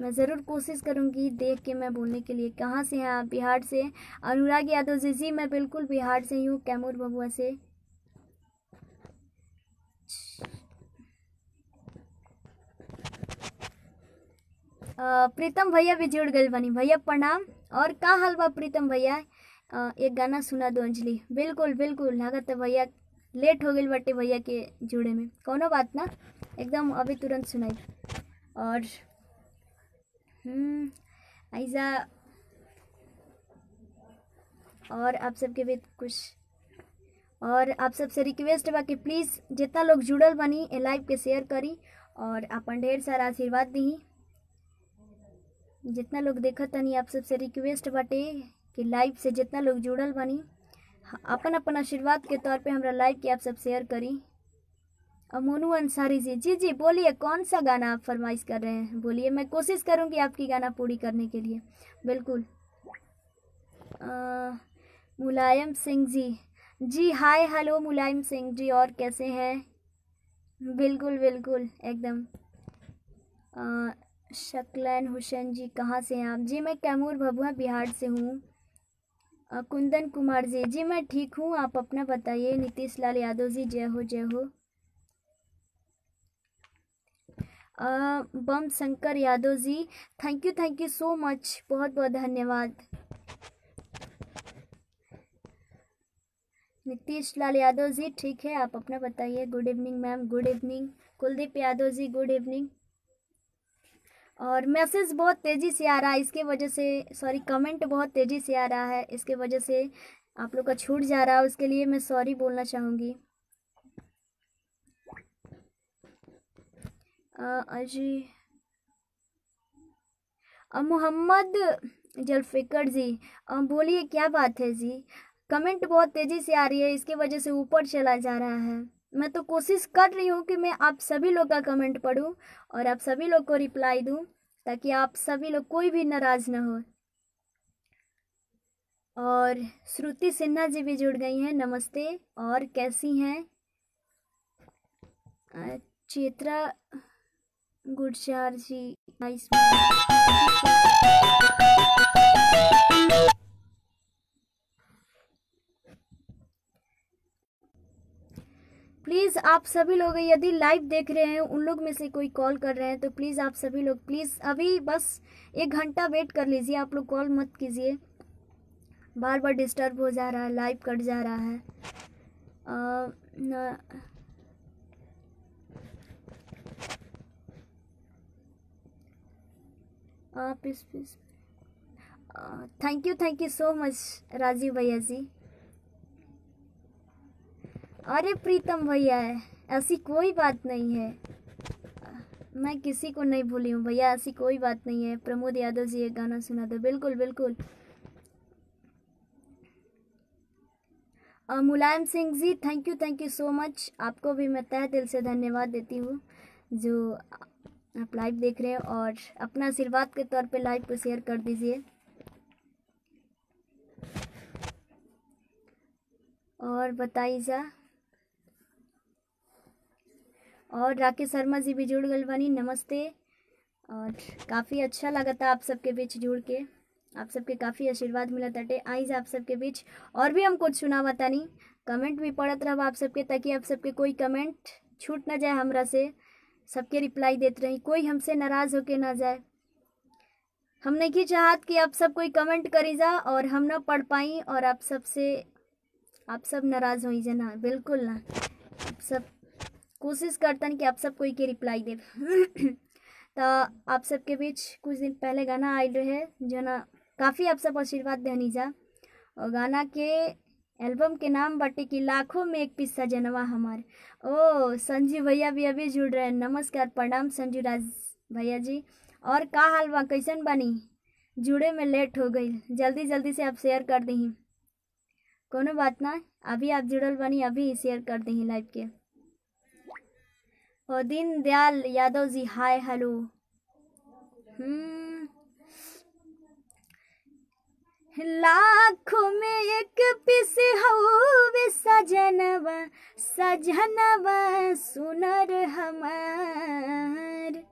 [SPEAKER 1] मैं ज़रूर कोशिश करूँगी देख के मैं बोलने के लिए। कहाँ से हैं आप? बिहार से। अनुराग यादव जी मैं बिल्कुल बिहार से ही हूँ, कैमूर बबुआ से। प्रीतम भैया भी जुड़ गए बनी। भैया प्रणाम। और का हाल बा प्रीतम भैया? एक गाना सुना दो अंजलि। बिल्कुल बिल्कुल, लागत है भैया लेट हो गई बटे भैया के जुड़े में, कोनो बात ना, एकदम अभी तुरंत सुनाई। और ऐसा और आप सबके भी कुछ और आप सबसे रिक्वेस्ट बा कि प्लीज़ जितना लोग जुड़ल बनी ए लाइव के शेयर करी और अपन ढेर सारा आशीर्वाद दी। जितना लोग देखत तनी आप सबसे रिक्वेस्ट बाटे कि लाइव से जितना लोग जुड़ल बनी अपन अपन आशीर्वाद के तौर पे हमरा लाइव के आप सब शेयर करी। मोनू अंसारी जी बोलिए कौन सा गाना आप फरमाइश कर रहे हैं, बोलिए, मैं कोशिश करूंगी आपकी गाना पूरी करने के लिए। बिल्कुल। मुलायम सिंह जी हाय हेलो मुलायम सिंह जी, और कैसे हैं? बिल्कुल बिल्कुल एकदम। शक्लैन हुसैन जी कहाँ से हैं आप? जी मैं कैमूर भभुआ बिहार से हूँ। कुंदन कुमार जी मैं ठीक हूँ, आप अपना बताइए। नीतीश लाल यादव जी जय हो जय हो। बम Shankar Yadav ji thank you so मच, बहुत बहुत धन्यवाद। नीतीश लाल यादव जी ठीक है, आप अपना बताइए। Good evening ma'am. Good evening. Kuldeep Yadav ji good evening. और मैसेज बहुत तेज़ी से आ रहा है, इसके वजह से सॉरी, कमेंट बहुत तेज़ी से आ रहा है, इसके वजह से आप लोग का छूट जा रहा है, उसके लिए मैं सॉरी बोलना चाहूँगी। अजी मोहम्मद जुल्फ़िकर जी बोलिए क्या बात है जी? कमेंट बहुत तेज़ी से आ रही है, इसकी वजह से ऊपर चला जा रहा है। मैं तो कोशिश कर रही हूँ कि मैं आप सभी लोग का कमेंट पढूं और आप सभी लोग को रिप्लाई दूं, ताकि आप सभी लोग कोई भी नाराज़ ना हो। और श्रुति सिन्हा जी भी जुड़ गई हैं, नमस्ते, और कैसी हैं? चेत्रा गुडचार जी नाइस। प्लीज़ आप सभी लोग यदि लाइव देख रहे हैं, उन लोग में से कोई कॉल कर रहे हैं तो प्लीज़ आप सभी लोग प्लीज़ अभी बस 1 घंटा वेट कर लीजिए। आप लोग कॉल मत कीजिए, बार बार डिस्टर्ब हो जा रहा है, लाइव कट जा रहा है। आप इस थैंक यू सो मच राजीव भैया जी। अरे प्रीतम भैया, ऐसी कोई बात नहीं है, मैं किसी को नहीं भूली हूँ भैया, ऐसी कोई बात नहीं है। प्रमोद यादव जी एक गाना सुना दो। बिल्कुल बिल्कुल। Mulayam Singh ji thank you so मच, आपको भी मैं तहे दिल से धन्यवाद देती हूँ जो आप लाइव देख रहे हैं और अपना आशीर्वाद के तौर पे लाइव को शेयर कर दीजिए। और बताइए जा। और राकेश शर्मा जी भी जुड़ गए बनी, नमस्ते। और काफ़ी अच्छा लगा था आप सबके बीच जुड़ के, आप सबके काफ़ी आशीर्वाद मिला ताटे। आई जा आप सबके बीच और भी हम कुछ सुनावा तानी, कमेंट भी पढ़त रहा आप सबके, ताकि आप सबके कोई कमेंट छूट ना जाए हमरा से, सबके रिप्लाई देते रही, कोई हमसे नाराज़ होके ना जाए। हम नहीं चाहत कि आप सब कोई कमेंट करी जा और हम ना पढ़ पाई और आप सब नाराज़ हो जाए ना, बिल्कुल ना। आप सब कोशिश करतन कि आप सब कोई के रिप्लाई दे। तो आप सबके बीच कुछ दिन पहले गाना आयल रहे जो ना काफ़ी आप सब आशीर्वाद देनी जा। और गाना के एल्बम के नाम बाटे कि लाखों में एक पिस्सा जनवा हमार। ओ संजू भैया भी अभी जुड़ रहे हैं, नमस्कार प्रणाम संजू राज भैया जी। और का हाल बा, कैसन बानी? जुड़े में लेट हो गई, जल्दी जल्दी से आप शेयर कर दी, कोनो बात ना, अभी आप जुड़ल बनी अभी शेयर कर दी लाइव के। और दीनदयाल यादव जी हाय हेलो। लाखों में एक पीस हवे सजनवा, सजनवा सुनर हमार।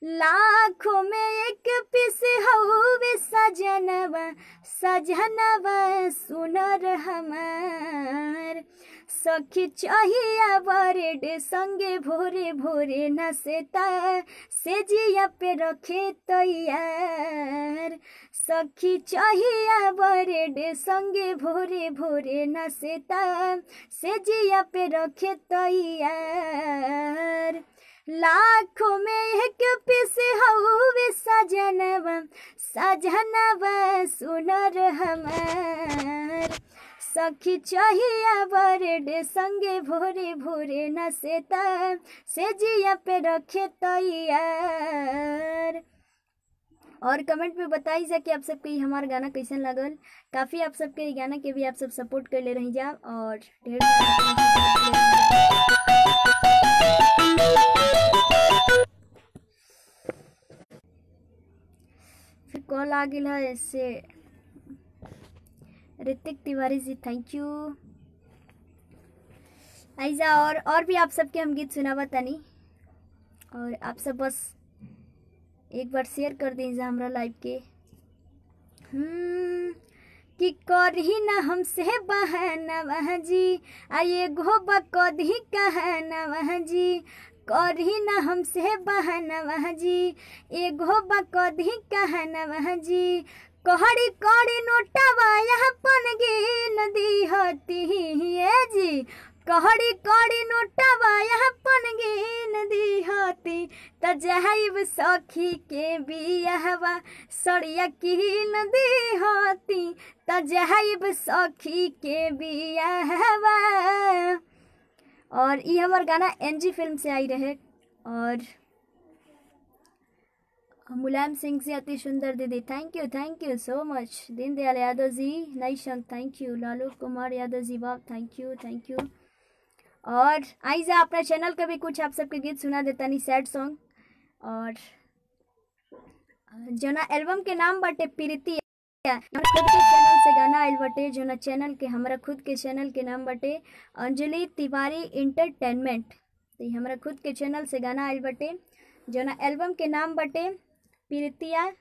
[SPEAKER 1] लाखों में एक पीस हवे सजनवा, सजनवा सुनर हमार। सखी चाहिए बरेडे संगे भोरे भोरे नसेता, से जिया पे रखे तैयार। सखी चाहिए बरेडे संगे भोरे भोरे नसेता, से जिया पे रखे तैयार। लाखों में एक पीस हवे सजनवा, सजनवा सुनर हमार। सखी चाहिए बरेडे संगे भोरे भोरे नसेता, से जिया पे रखे तैयार। और कमेंट में बताई जा कि आप सबके ये हमारा गाना कैसन लगल। काफ़ी आप सबके ये गाना के भी आप सब सपोर्ट कर ले रही जा और ढेर फिर कॉल आ गया है इससे। Hrithik Tiwari ji thank you. आइजा और भी आप सबके हम गीत सुनावा तनी, और आप सब बस एक बार शेयर कर दीजिए हमरा लाइव के। कि करही ना हमसे बहनवा जी, आये गो बकधी कहनवा जी। करही ना हमसे बहनवा जी, एगो बकधी कहनवा जी। कहड़ी कड़ी नोटवा अपन गिन दिहती जी, कहड़ी कड़ी नोटवा अपन गिन दिहती। त जाइब सखी के बियाहवा सड़िया कीन दिहती, त जाइब सखी के बियाहवा। और ये हमार गाना एनजी फिल्म से आई रहे। और मुलायम सिंह जी अति सुंदर दीदी थैंक यू सो मच। दीनदयाल यादव जी नई संग थैंक यू। लालू कुमार यादव जी बाप थैंक यू। और आइजा अपना चैनल का भी कुछ आप सबके गीत सुना देता नहीं, सैड सॉन्ग। और जना एल्बम के नाम बाटे प्रीति, खुद के चैनल से गाना आयल बटे, जना चैनल के हमारा खुद के चैनल के नाम बटे अंजलि तिवारी इंटरटेनमेंट। तो हमारा खुद के चैनल से गाना आयल बटे, जना एल्बम के नाम बटे प्रीतिया।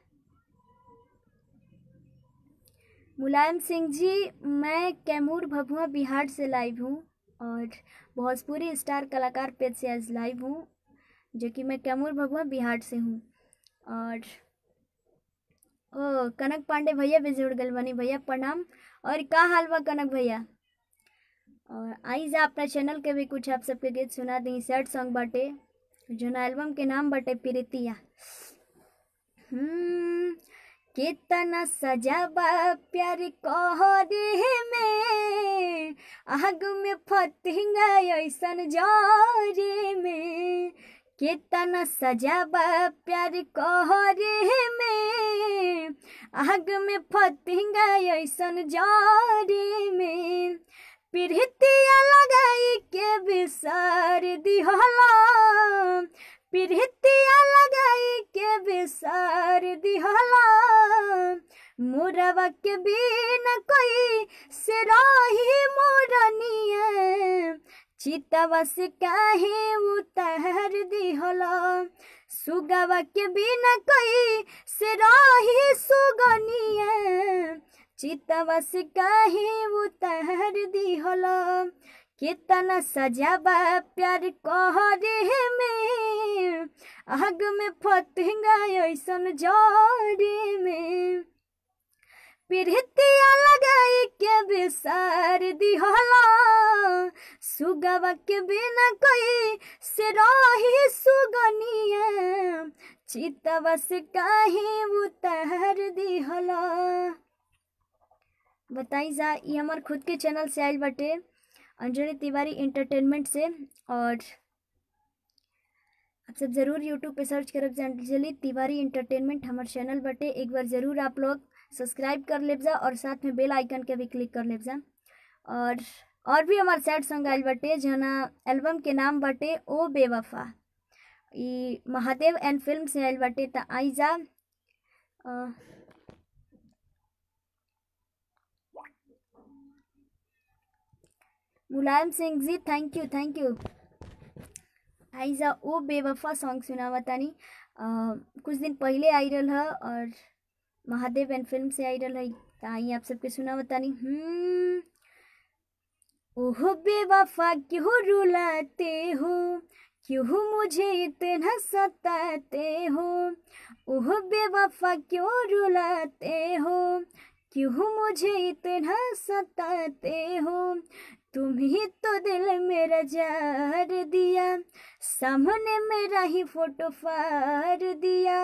[SPEAKER 1] मुलायम सिंह जी मैं कैमूर भभुआ बिहार से लाइव हूँ और भोजपुरी स्टार कलाकार पेज से आज लाइव हूँ, जो कि मैं कैमूर भभुआ बिहार से हूँ। और ओ कनक पांडे भैया भी जुड़ गए बनी, भैया प्रणाम। और का हाल बा कनक भैया? और आई जा अपना चैनल के भी कुछ आप सबके गीत सुना दी, सैड सॉन्ग बाटे, जो ना एल्बम के नाम बाटे प्रीतिया। कितना सजाबा प्यार कहरे में, आग में फतिंगा ऐसन जरे में। कितना सजाबा प्यार कहरे में, आग में फतिंगा ऐसन जरे में। प्रीतिया लगाई के बिसार दिहला, प्रीतिया लगाई के बिसार दिहला मोरवा के बिना कोई से रही मोरनिया चितवा से काहे उतार दिहला सुगवा के बिना कोई से रही सुगनिया चितवा से काहे उतार दिहला कितना सजाबा प्यार कहरे में आग में फतिंगा ऐसन जोरे में प्रीतिया लगाई के बिसार दिहला सुगवा के बिना कोई से रही सुगनिया चितवा से काहे उतार दिहला। बताई जा ये हमार खुद के चैनल से आयल बटे अंजलि तिवारी एंटरटेनमेंट से और आप सब ज़रूर यूट्यूब पे सर्च करब जा अंजलि तिवारी एंटरटेनमेंट हमार चैनल बटे एक बार ज़रूर आप लोग सब्सक्राइब कर लेब जा और साथ में बेल आइकन के भी क्लिक कर लेब जा। और भी हमार सैड सॉन्ग आयल बटे जना एल्बम के नाम बटे ओ बेवफा ई महादेव एंड फिल्म से आयल बटे त आई जा मुलायम सिंह जी थैंक यू आई जा ओ बेवफा सॉन्ग सुनावा तानी कुछ दिन पहले आई रहा है और महादेव एंड फिल्म से आई रहा है ताई आप सबके सुनावा तानी। ओह बेवफा क्यों रुलाते हो क्यों मुझे इतना सताते हो ओह बेवफा क्यों रुलाते हो क्यों मुझे इतना सताते हो तुम ही तो दिल मेरा जार दिया सामने मेरा ही फोटो फाड़ दिया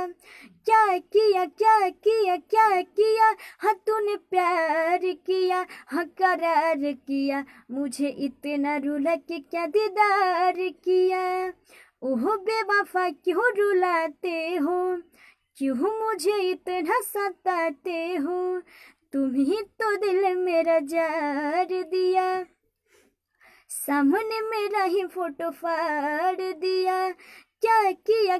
[SPEAKER 1] क्या किया हाँ तूने प्यार किया हाँ करार किया मुझे इतना रुला के क्या दीदार किया ओह बेवफा क्यों रुलाते हो क्यों मुझे इतना सताते हो तुम ही तो दिल मेरा जार दिया सामने मेरा ही फोटो फाड़ दिया क्या किया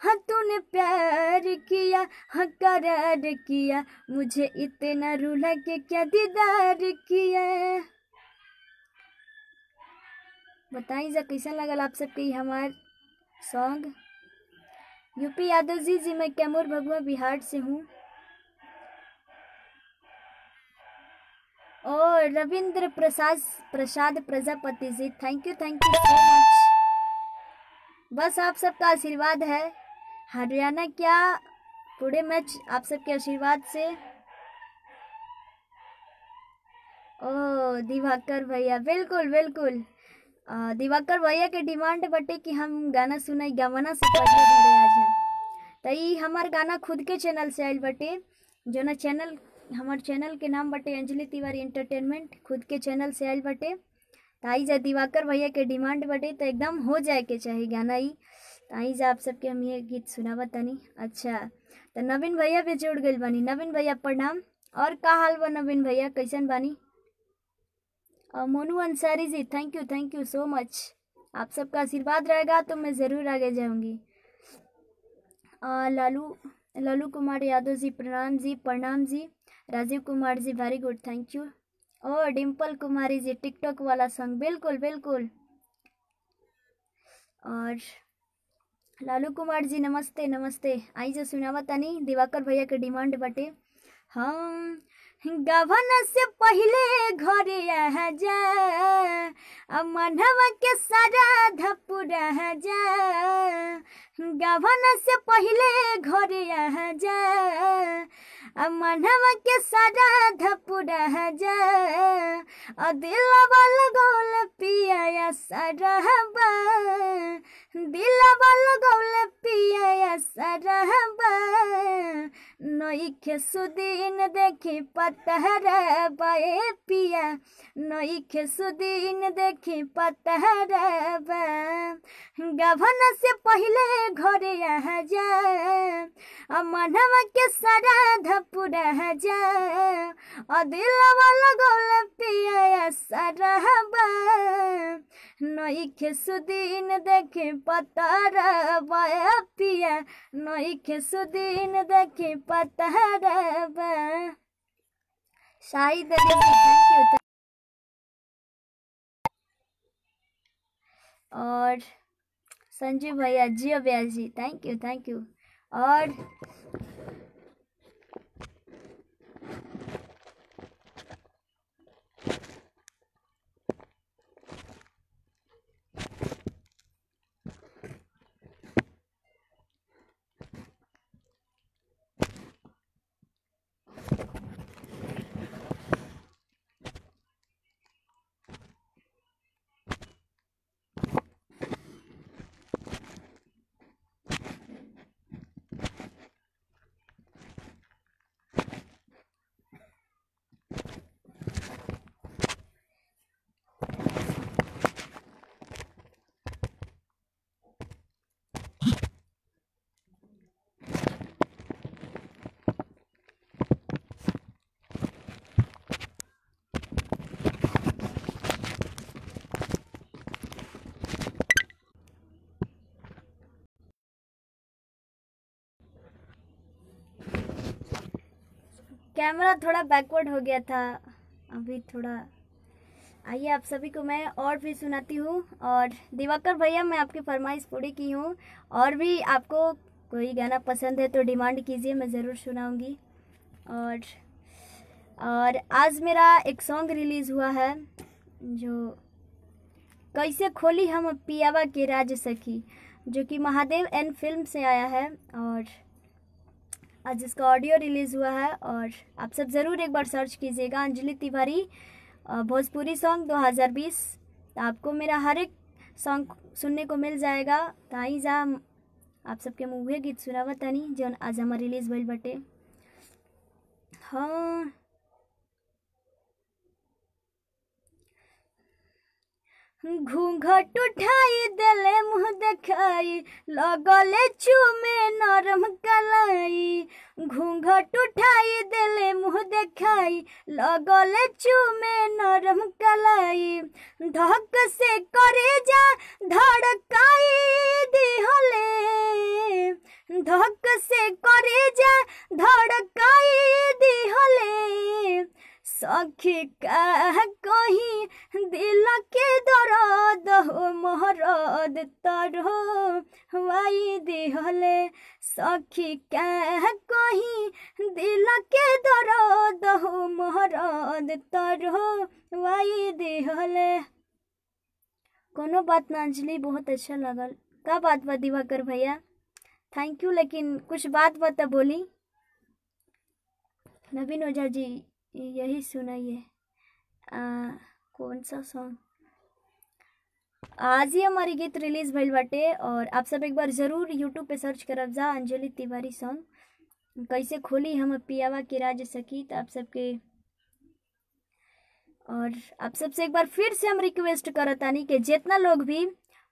[SPEAKER 1] हाँ तूने प्यार किया हाँ करार किया मुझे इतना रुला के क्या दीदार किया। बताइए जा कैसा लगल आप सबके हमार सॉन्ग। यूपी यादव जी मैं कैमूर भगवा बिहार से हूँ। और Ravindra Prasad Prajapati ji thank you so मच। बस आप सबका आशीर्वाद है हरियाणा क्या पूरे मैच आप सबके आशीर्वाद से। ओ दिवाकर भैया बिल्कुल दिवाकर भैया के डिमांड बटे कि हम गाना सुनाई गवना से पहले घरे आ जाए तई हमार गाना खुद के चैनल से आयल बटे जो ना चैनल हमार चैनल के नाम बटे अंजलि तिवारी एंटरटेनमेंट खुद के चैनल से आयल बटे ताई जा दिवाकर भैया के डिमांड बटे तो एकदम हो जाए के चाहिए गाना ही ताई जा आप सबके हम ये गीत सुनावा तनी। अच्छा तो नवीन भैया भी जुड़ गई बानी। नवीन भैया प्रणाम और का हाल बा नवीन भैया कैसन बानी। Monu Ansari ji thank you so मच। आप सबका आशीर्वाद रहेगा तो मैं ज़रूर आगे जाऊंगी। लालू कुमार यादव जी प्रणाम जी। Rajiv Kumar ji very good thank you. और डिम्पल कुमारी जी टिकटॉक वाला सॉन्ग बिल्कुल। और लालू कुमार जी नमस्ते आई जो सुनावा तनी दिवाकर भैया के डिमांड बटे हम गवन से पहले घरे आ जा मनवा के सारा धपुरा जा गवन से पहले घरे आ जा मनवा के सारा धपुरा जा दिलवा लगौल पिया सरहबा दिलवा लगौल पिया सरहबा नइखे सुदीन देखी पतहरा बाए पिया नइखे सुदीन देखी पतहरा बा गवन से पहले घरे आ जा मनवा के सराधा पूरा जा और दिलवा लगौले पिया सरहबा नइखे सुदीन देखे पतारबा पिया नइखे सुदीन देखे पतारबा। शाहिद अली जी थैंक यू। और संजीव भैया जियो व्यास जी थैंक यू। और कैमरा थोड़ा बैकवर्ड हो गया था अभी थोड़ा। आइए आप सभी को मैं और भी सुनाती हूँ। और दिवाकर भैया मैं आपकी फरमाइश पूरी की हूँ, और भी आपको कोई गाना पसंद है तो डिमांड कीजिए, मैं ज़रूर सुनाऊंगी। और आज मेरा एक सॉन्ग रिलीज़ हुआ है जो कैसे खोली हम पियावा के राज सखी, जो कि महादेव एन फिल्म से आया है। और आज इसका ऑडियो रिलीज़ हुआ है और आप सब ज़रूर एक बार सर्च कीजिएगा अंजलि तिवारी भोजपुरी सॉन्ग 2020। तो आपको मेरा हर एक सॉन्ग सुनने को मिल जाएगा। ताई जा आप सबके मुँहे गीत सुनावा तनी जौन आज हमार रिलीज़ भइल बटे। हाँ घूंघट उठाई देले मुँह देखाई लगले चूमे नरम कलाई। घूंघट उठाई देले मुँह देखाई लगले चूमे नरम कलाई। धक से करे जा धड़काई दिहले धक से करे जा धड़काई दिहले। सखी का कहीं दिल के दर्द हो मोहरद तरहो वाई दिहले। सखी का कहीं दिल के दर्द हो मोहरद तरहो वाई दिहले। कोनो बात ना अंजलि, बहुत अच्छा लगल। का बात बा दिवाकर भैया, थैंक यू। लेकिन कुछ बात बता बोली। नवीन ओझा जी यही सुनाइए कौन सा सॉन्ग। आज ही हमारी गीत रिलीज भइल बाटे और आप सब एक बार ज़रूर यूट्यूब पे सर्च करब जा अंजलि तिवारी सॉन्ग कैसे खोली हम पियावा के राज सखी। तो आप सबके और आप सबसे एक बार फिर से हम रिक्वेस्ट करतानी कि जितना लोग भी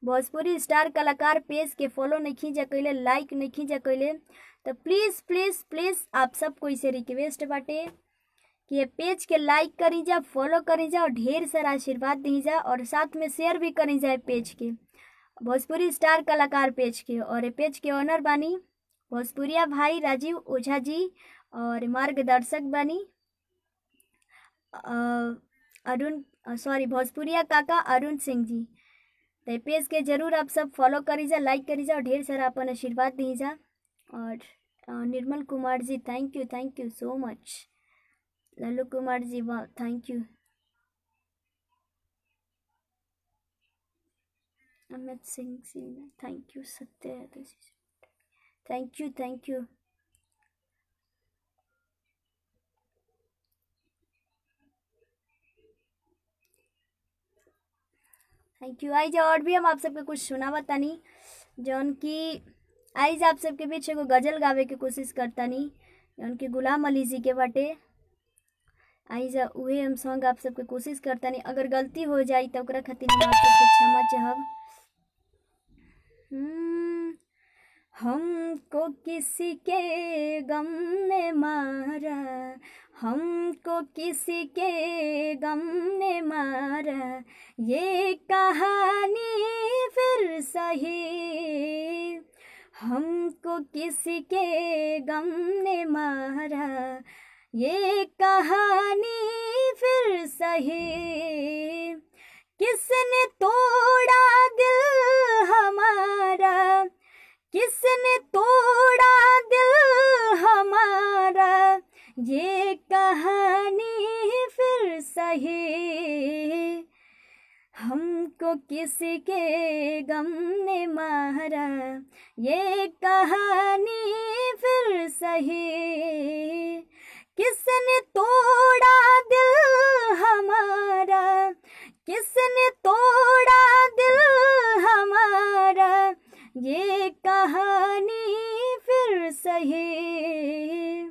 [SPEAKER 1] भोजपुरी स्टार कलाकार पेज के फॉलो नहीं खींचा कैले, लाइक नहीं खींचा कैले, तो प्लीज़ प्लीज़ प्लीज़ आप सबको इसे रिक्वेस्ट बाटे कि ये पेज के लाइक करी जा, फॉलो करी जा और ढेर सारा आशीर्वाद दी जा और साथ में शेयर भी करी जाए पेज के, भोजपुरी स्टार कलाकार पेज के। और ये पेज के ऑनर बानी भोजपुरिया भाई राजीव ओझा जी और मार्गदर्शक बानी भोजपुरिया काका अरुण सिंह जी। तो पेज के जरूर आप सब फॉलो करी जा, लाइक करी जा और ढेर सारा अपन आशीर्वाद दी जा। और Nirmal Kumar ji thank you so मच। लल्लू कुमार जी वाह thank you. Amit Singh ji thank you. Satya thank you thank you. आइज और भी हम आप सबके कुछ सुनावा तानी जौन की आइज आप सबके बीच एगो गजल गावे के कोशिश करतानी जौन की गुलाम अली जी के बाटे। आइज उहे हम सॉन्ग आप सबके कोशिश करतानी, अगर गलती हो जाई तो ओकरा खातिर हम आप सबसे क्षमा चाहब। हमको किसी के गम ने मारा, हमको किसी के गम ने मारा, ये कहानी फिर सही। हमको किसी के गम ने मारा, ये कहानी फिर सही। किसने तोड़ा दिल हमारा, किसने तोड़ा दिल हमारा, ये कहानी फिर सही। हमको किसी के गम ने मारा, ये कहानी फिर सही। किसने तोड़ा दिल हमारा, किसने तोड़ा दिल हमारा, ये कहानी फिर सही।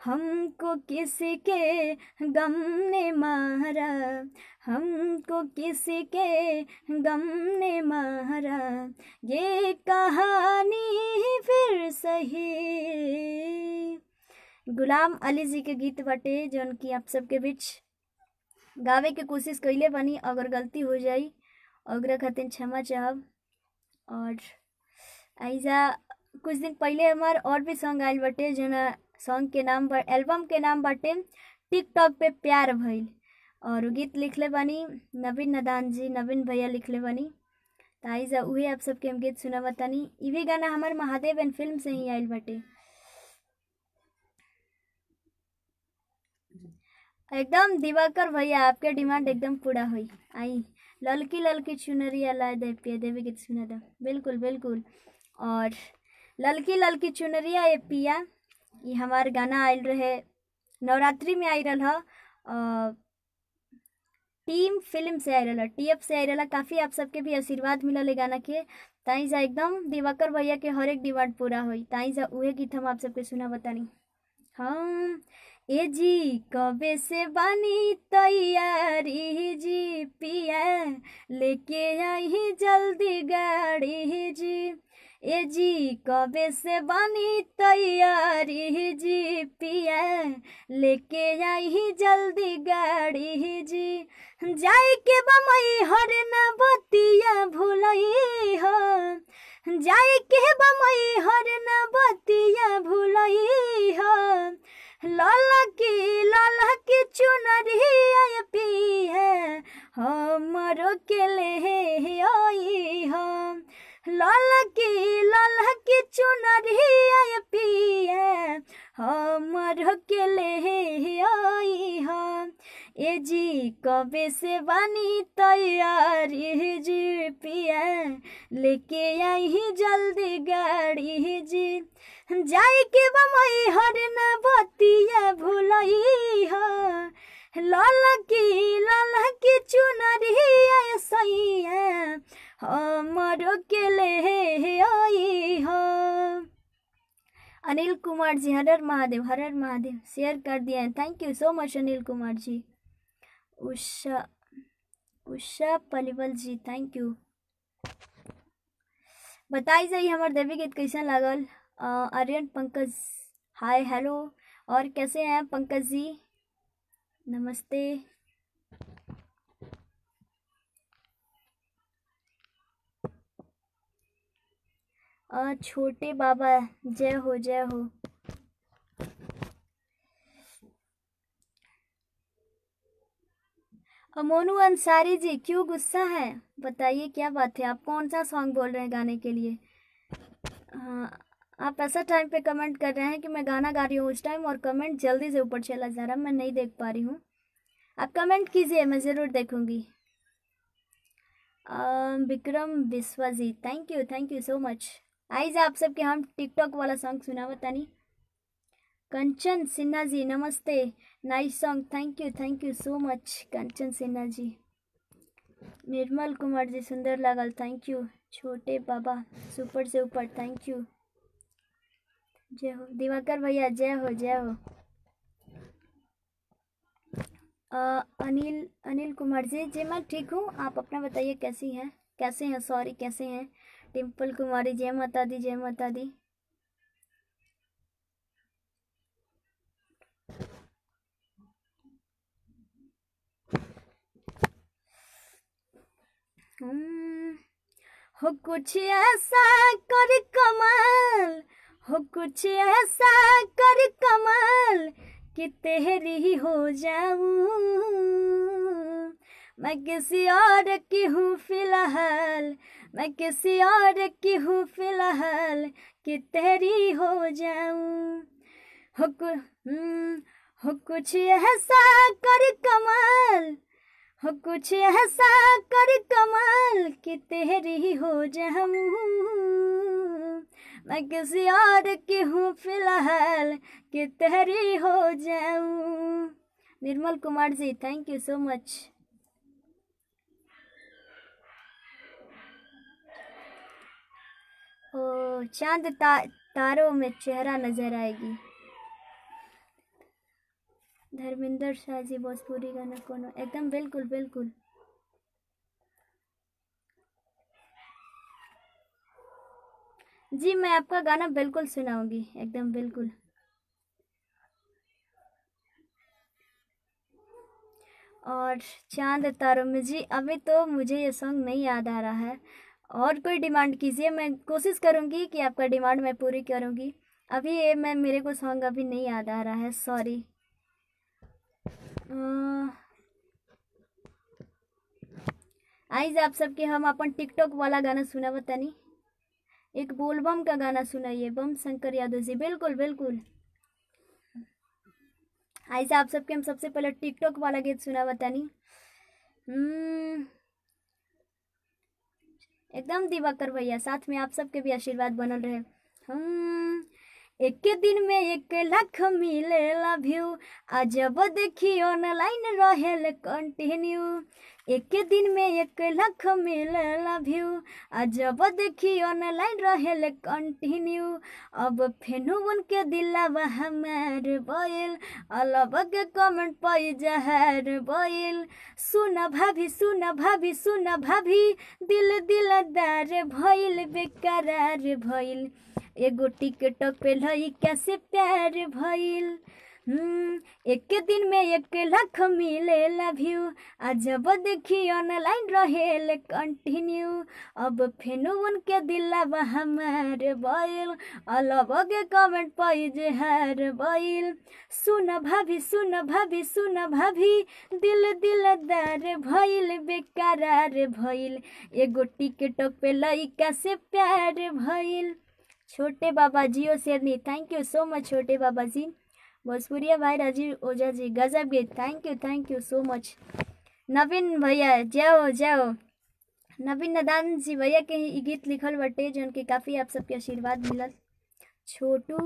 [SPEAKER 1] हमको किसी के गम ने मारा, हमको किसी के गम ने मारा, ये कहानी फिर सही। गुलाम अली जी के गीत बाटे जौन की आप सबके बीच गावे के कोशिश कइले बानी। अगर गलती हो जाई ओकरा खातिर क्षमा चाहब। और आइजा कुछ दिन पहले हमार और भी सॉन्ग आयल बाटे जौन सॉन्ग के नाम पर एल्बम के नाम बाटे टिकटॉक पे प्यार भइल, और गीत लिखले बानी नवीन नदान जी, नवीन भैया लिखले बानी। तो आइजा उहे आप सबके हम गीत सुनावतानी। ई भी गाना हमार महादेव एंड फिल्म से ही आयल बाटे। एकदम दिवाकर भैया आपके डिमांड एकदम पूरा हुई। आई ललकी ललकी चुनरिया लाए दे पिया देवी गीत सुना दे। बिल्कुल बिल्कुल। और ललकी ललकी चुनरिया ए पिया ये हमार गाना आयल रहे नवरात्रि में आई रहा, टीम फिल्म से आई रहा, टीएफ से आई रहा। काफ़ी आप सबके भी आशीर्वाद मिलल गाना के। ताई जा एकदम दिवाकर भैया के हर एक डिमांड पूरा हुई। ताई जा उहे गीत हम आप सबके सुना बतानी। हम ए जी कबे से बानी तैयारी जी पिया, लेके आई जल्दी गाड़ी जी। ए जी कबे से बानी तैयारी जी पिया, लेके आई जल्दी गाड़ी जी। जाए के बमई हर न बतिया भूलई हो, जाए के बमई हर न बतिया भूलई हो। लाला की चुनरिया पिया हमरो के ले आई हो। लाला की चुनरिया पिया हमरो के ले आई हो। ए जी कबे से बानी तैयारी जी पिया, लेके आई जल्दी गाड़ी जी। जाए के बमई हर न बतिया भूलई हो। लाला की चुनरिया सैया हमरो के ले आई हो। अनिल कुमार जी हर हर महादेव शेयर कर दिया है। थैंक यू सो मच अनिल कुमार जी। उषा पलिवल जी थैंक यू। बताई जाइए हमारे देवी गीत कैसा लागल। आर्यन पंकज हाय हेलो, और कैसे हैं पंकज जी, नमस्ते। छोटे बाबा जय हो जय हो। मोनू अंसारी जी क्यों गुस्सा है, बताइए क्या बात है। आप कौन सा सॉन्ग बोल रहे हैं गाने के लिए। आप ऐसा टाइम पे कमेंट कर रहे हैं कि मैं गाना गा रही हूँ उस टाइम, और कमेंट जल्दी से ऊपर चला जा रहा, मैं नहीं देख पा रही हूँ। आप कमेंट कीजिए, मैं ज़रूर देखूँगी। विक्रम विश्वा जी थैंक यू सो मच। आइए आप सबके हम टिकटॉक वाला सॉन्ग सुना बतानी। कंचन सिन्हा जी नमस्ते, nice song, thank you so मच कंचन सिन्हा जी। निर्मल कुमार जी सुंदर लागल, थैंक यू। छोटे बाबा सुपर से ऊपर, थैंक यू। जय हो दिवाकर भैया, जय हो जय हो। अनिल कुमार जी मैं ठीक हूँ, आप अपना बताइए कैसे हैं। सॉरी कैसे हैं। टिम्पल कुमारी जय माता दी जय माता दी। हो कुछ ऐसा कर कमाल, हो कुछ ऐसा कर कमाल कि तेरी हो जाऊं, मैं किसी और की हूँ फिलहाल, मैं किसी और की हूँ फिलहाल कि तेरी हो जाऊं। हो कुछ ऐसा कर कमाल, हो कुछ ऐसा कर कमाल कि तेरी हो जाऊं, मैं किसी और की हूँ फिलहाल कि तेरी हो जाऊं। Nirmal Kumar ji, thank you so मच। ओ चांद तारों में चेहरा नजर आएगी। धर्मेंद्र शाह जी, भोजपुरी गाना कौन? एकदम बिल्कुल बिल्कुल। जी मैं आपका गाना बिल्कुल सुनाऊंगी, एकदम बिल्कुल। और चांद तारों में जी अभी तो मुझे ये सॉन्ग नहीं याद आ रहा है, और कोई डिमांड कीजिए, मैं कोशिश करूंगी कि आपका डिमांड मैं पूरी करूंगी। अभी ये मेरे को सॉन्ग अभी नहीं याद आ रहा है, सॉरी। आइज आप सबके हम अपन टिकटॉक वाला गाना सुना बतानी, एक बोलबम का गाना सुनाइए, बम शंकर यादव जी। बिल्कुल बिल्कुल। आइज आप सबके हम सबसे पहले टिकटॉक वाला गीत सुना बतानी। एकदम दिवाकर भैया, साथ में आप सबके भी आशीर्वाद बनल रहे। एक दिन में 1 लाख मिलेला व्यू, अजब देखी ऑनलाइन रहेल कंटिन्यू। एक दिन में 1 लाख मिलेला व्यू, अजब देखी ऑनलाइन रहेल कंटिन्यू। अब फेनु उनके दिलावा हमार बोल, अलग के कमेंट पाई जहर बोल। सुन भाभी सुन भाभी सुन भाभी, दिल दिलदार भइल बेकरार भइल, एगो टिकटॉक पे लइका से प्यार भइल। एक दिन में 1 लाख मिलेला व्यू, अजब देखी ऑनलाइन रहेल कंटिन्यू। अब फेनु उनके दिलावा हमार बोल, अलग के कमेंट पाई जहर बोल। सुन भाभी सुन भाभी सुन भाभी, दिल दिलदार भइल बेकरार भइल, एगो टिकटॉक पे लइका से प्यार भइल। छोटे बाबा जी और शेरनी, थैंक यू सो मच छोटे बाबा जी। भोजपुरिया भाई राजीव ओझा जी, गजब गीत, थैंक यू सो मच। नवीन भैया जाओ जाओ, नवीन नदान जी भैया के ही गीत लिखल बटे, जो उनके काफ़ी आप सबके आशीर्वाद मिलल। Chhotu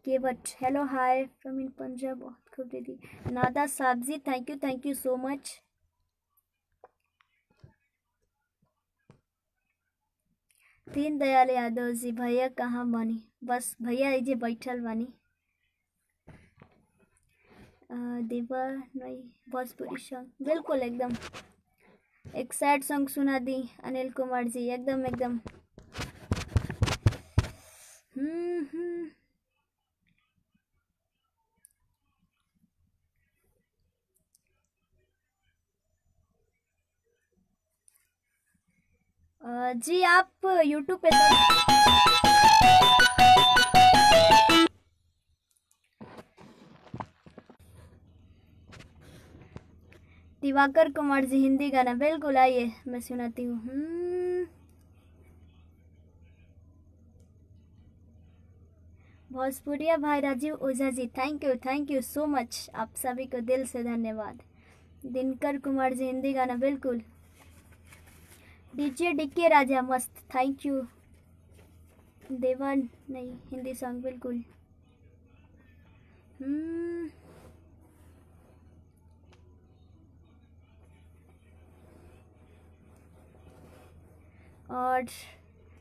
[SPEAKER 1] Kewat, hello hi from in Punjab, बहुत खूब दीदी। नादा साहब जी, थैंक यू सो मच। दीन दयाल यादव जी, भैया कहाँ बानी? बस भैया ये बैठल बानी। देवा नहीं भोजपुरी सॉन्ग, बिल्कुल एकदम। एक सैड सॉन्ग सुना दी अनिल कुमार जी, एकदम एकदम। जी आप यूट्यूब पे दिवाकर कुमार जी, हिंदी गाना, बिल्कुल आइए मैं सुनाती हूँ। भोजपुरिया भाई Rajiv Ojha ji, thank you so मच, आप सभी को दिल से धन्यवाद। दिनकर कुमार जी, हिंदी गाना बिल्कुल। डीजे डिके राजा, मस्त, थैंक यू। देवन नहीं, हिंदी सॉन्ग बिल्कुल। और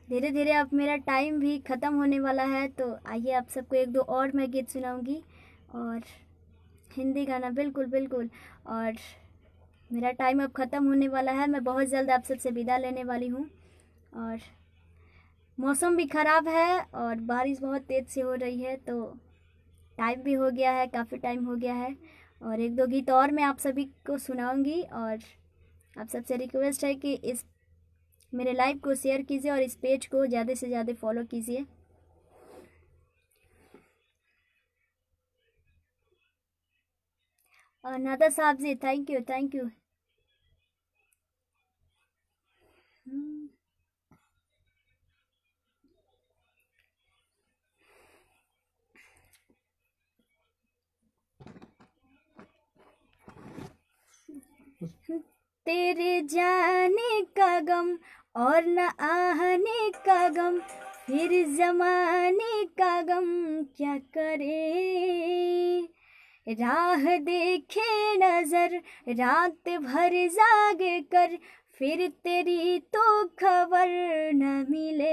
[SPEAKER 1] धीरे धीरे अब मेरा टाइम भी ख़त्म होने वाला है, तो आइए आप सबको 1-2 और मैं गीत सुनाऊंगी, और हिंदी गाना बिल्कुल बिल्कुल। और मेरा टाइम अब ख़त्म होने वाला है, मैं बहुत जल्द आप सबसे विदा लेने वाली हूँ। और मौसम भी ख़राब है और बारिश बहुत तेज़ से हो रही है, तो टाइम भी हो गया है, काफ़ी टाइम हो गया है। और 1-2 गीत और मैं आप सभी को सुनाऊंगी, और आप सबसे रिक्वेस्ट है कि इस मेरे लाइव को शेयर कीजिए और इस पेज को ज़्यादा से ज़्यादा फॉलो कीजिए। और नादा साहब जी थैंक यू, थैंक यू। तेरे जाने का गम और न आने का गम, फिर जमाने का गम क्या करे। राह देखे नजर रात भर जाग कर, फिर तेरी तो खबर न मिले।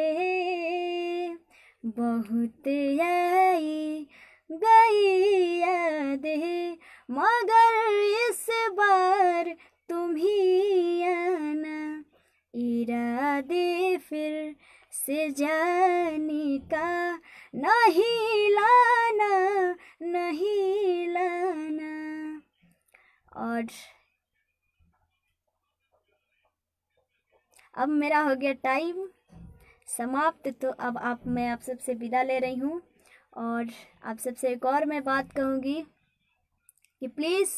[SPEAKER 1] बहुत आई गई यादें मगर इस बार तुम ही आना, इरादे फिर से जाने का नहीं लाना, नहीं लाना। और अब मेरा हो गया टाइम समाप्त, तो अब मैं आप सबसे विदा ले रही हूँ। और आप सबसे एक और मैं बात कहूँगी कि प्लीज़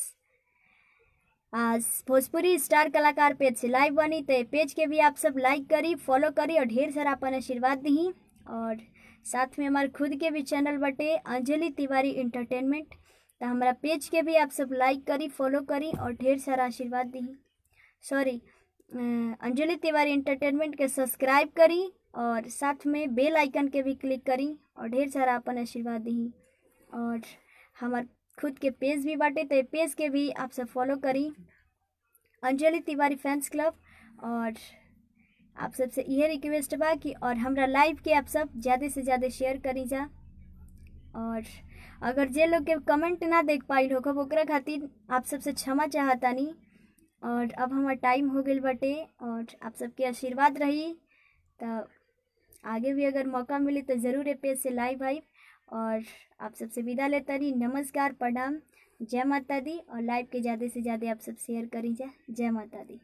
[SPEAKER 1] आज भोजपुरी स्टार कलाकार पेज से लाइव बनी, तो पेज के भी आप सब लाइक करी, फॉलो करी और ढेर सारा अपन आशीर्वाद दी। और साथ में हमारे खुद के भी चैनल बटे अंजलि तिवारी इंटरटेनमेंट, तो हमारा पेज के भी आप सब लाइक करी, फॉलो करी और ढेर सारा आशीर्वाद दी। सॉरी, अंजलि तिवारी इंटरटेनमेंट के सब्सक्राइब करी और साथ में बेल आइकन के भी क्लिक करी और ढेर सारा अपन आशीर्वाद दी। और हमारे खुद के पेज भी बाटे, तो पेज के भी आप सब फॉलो करी, अंजलि तिवारी फैंस क्लब। और आप सबसे यह रिक्वेस्ट बा कि और हमरा लाइव के आप सब ज़्यादा से ज़्यादा शेयर करी जा। और अगर जे लोग के कमेंट ना देख पाई हो ओकरा खातिर आप सबसे क्षमा चाहतानी। और अब हमारा टाइम हो गई बटे और आप सबके आशीर्वाद रही, तो आगे भी अगर मौका मिले तो ज़रूर पेज से लाइव आई। और आप सबसे विदा लेता रही, नमस्कार, प्रणाम, जय माता दी। और लाइव के ज़्यादा से ज़्यादा आप सब शेयर करी जा। जय माता दी।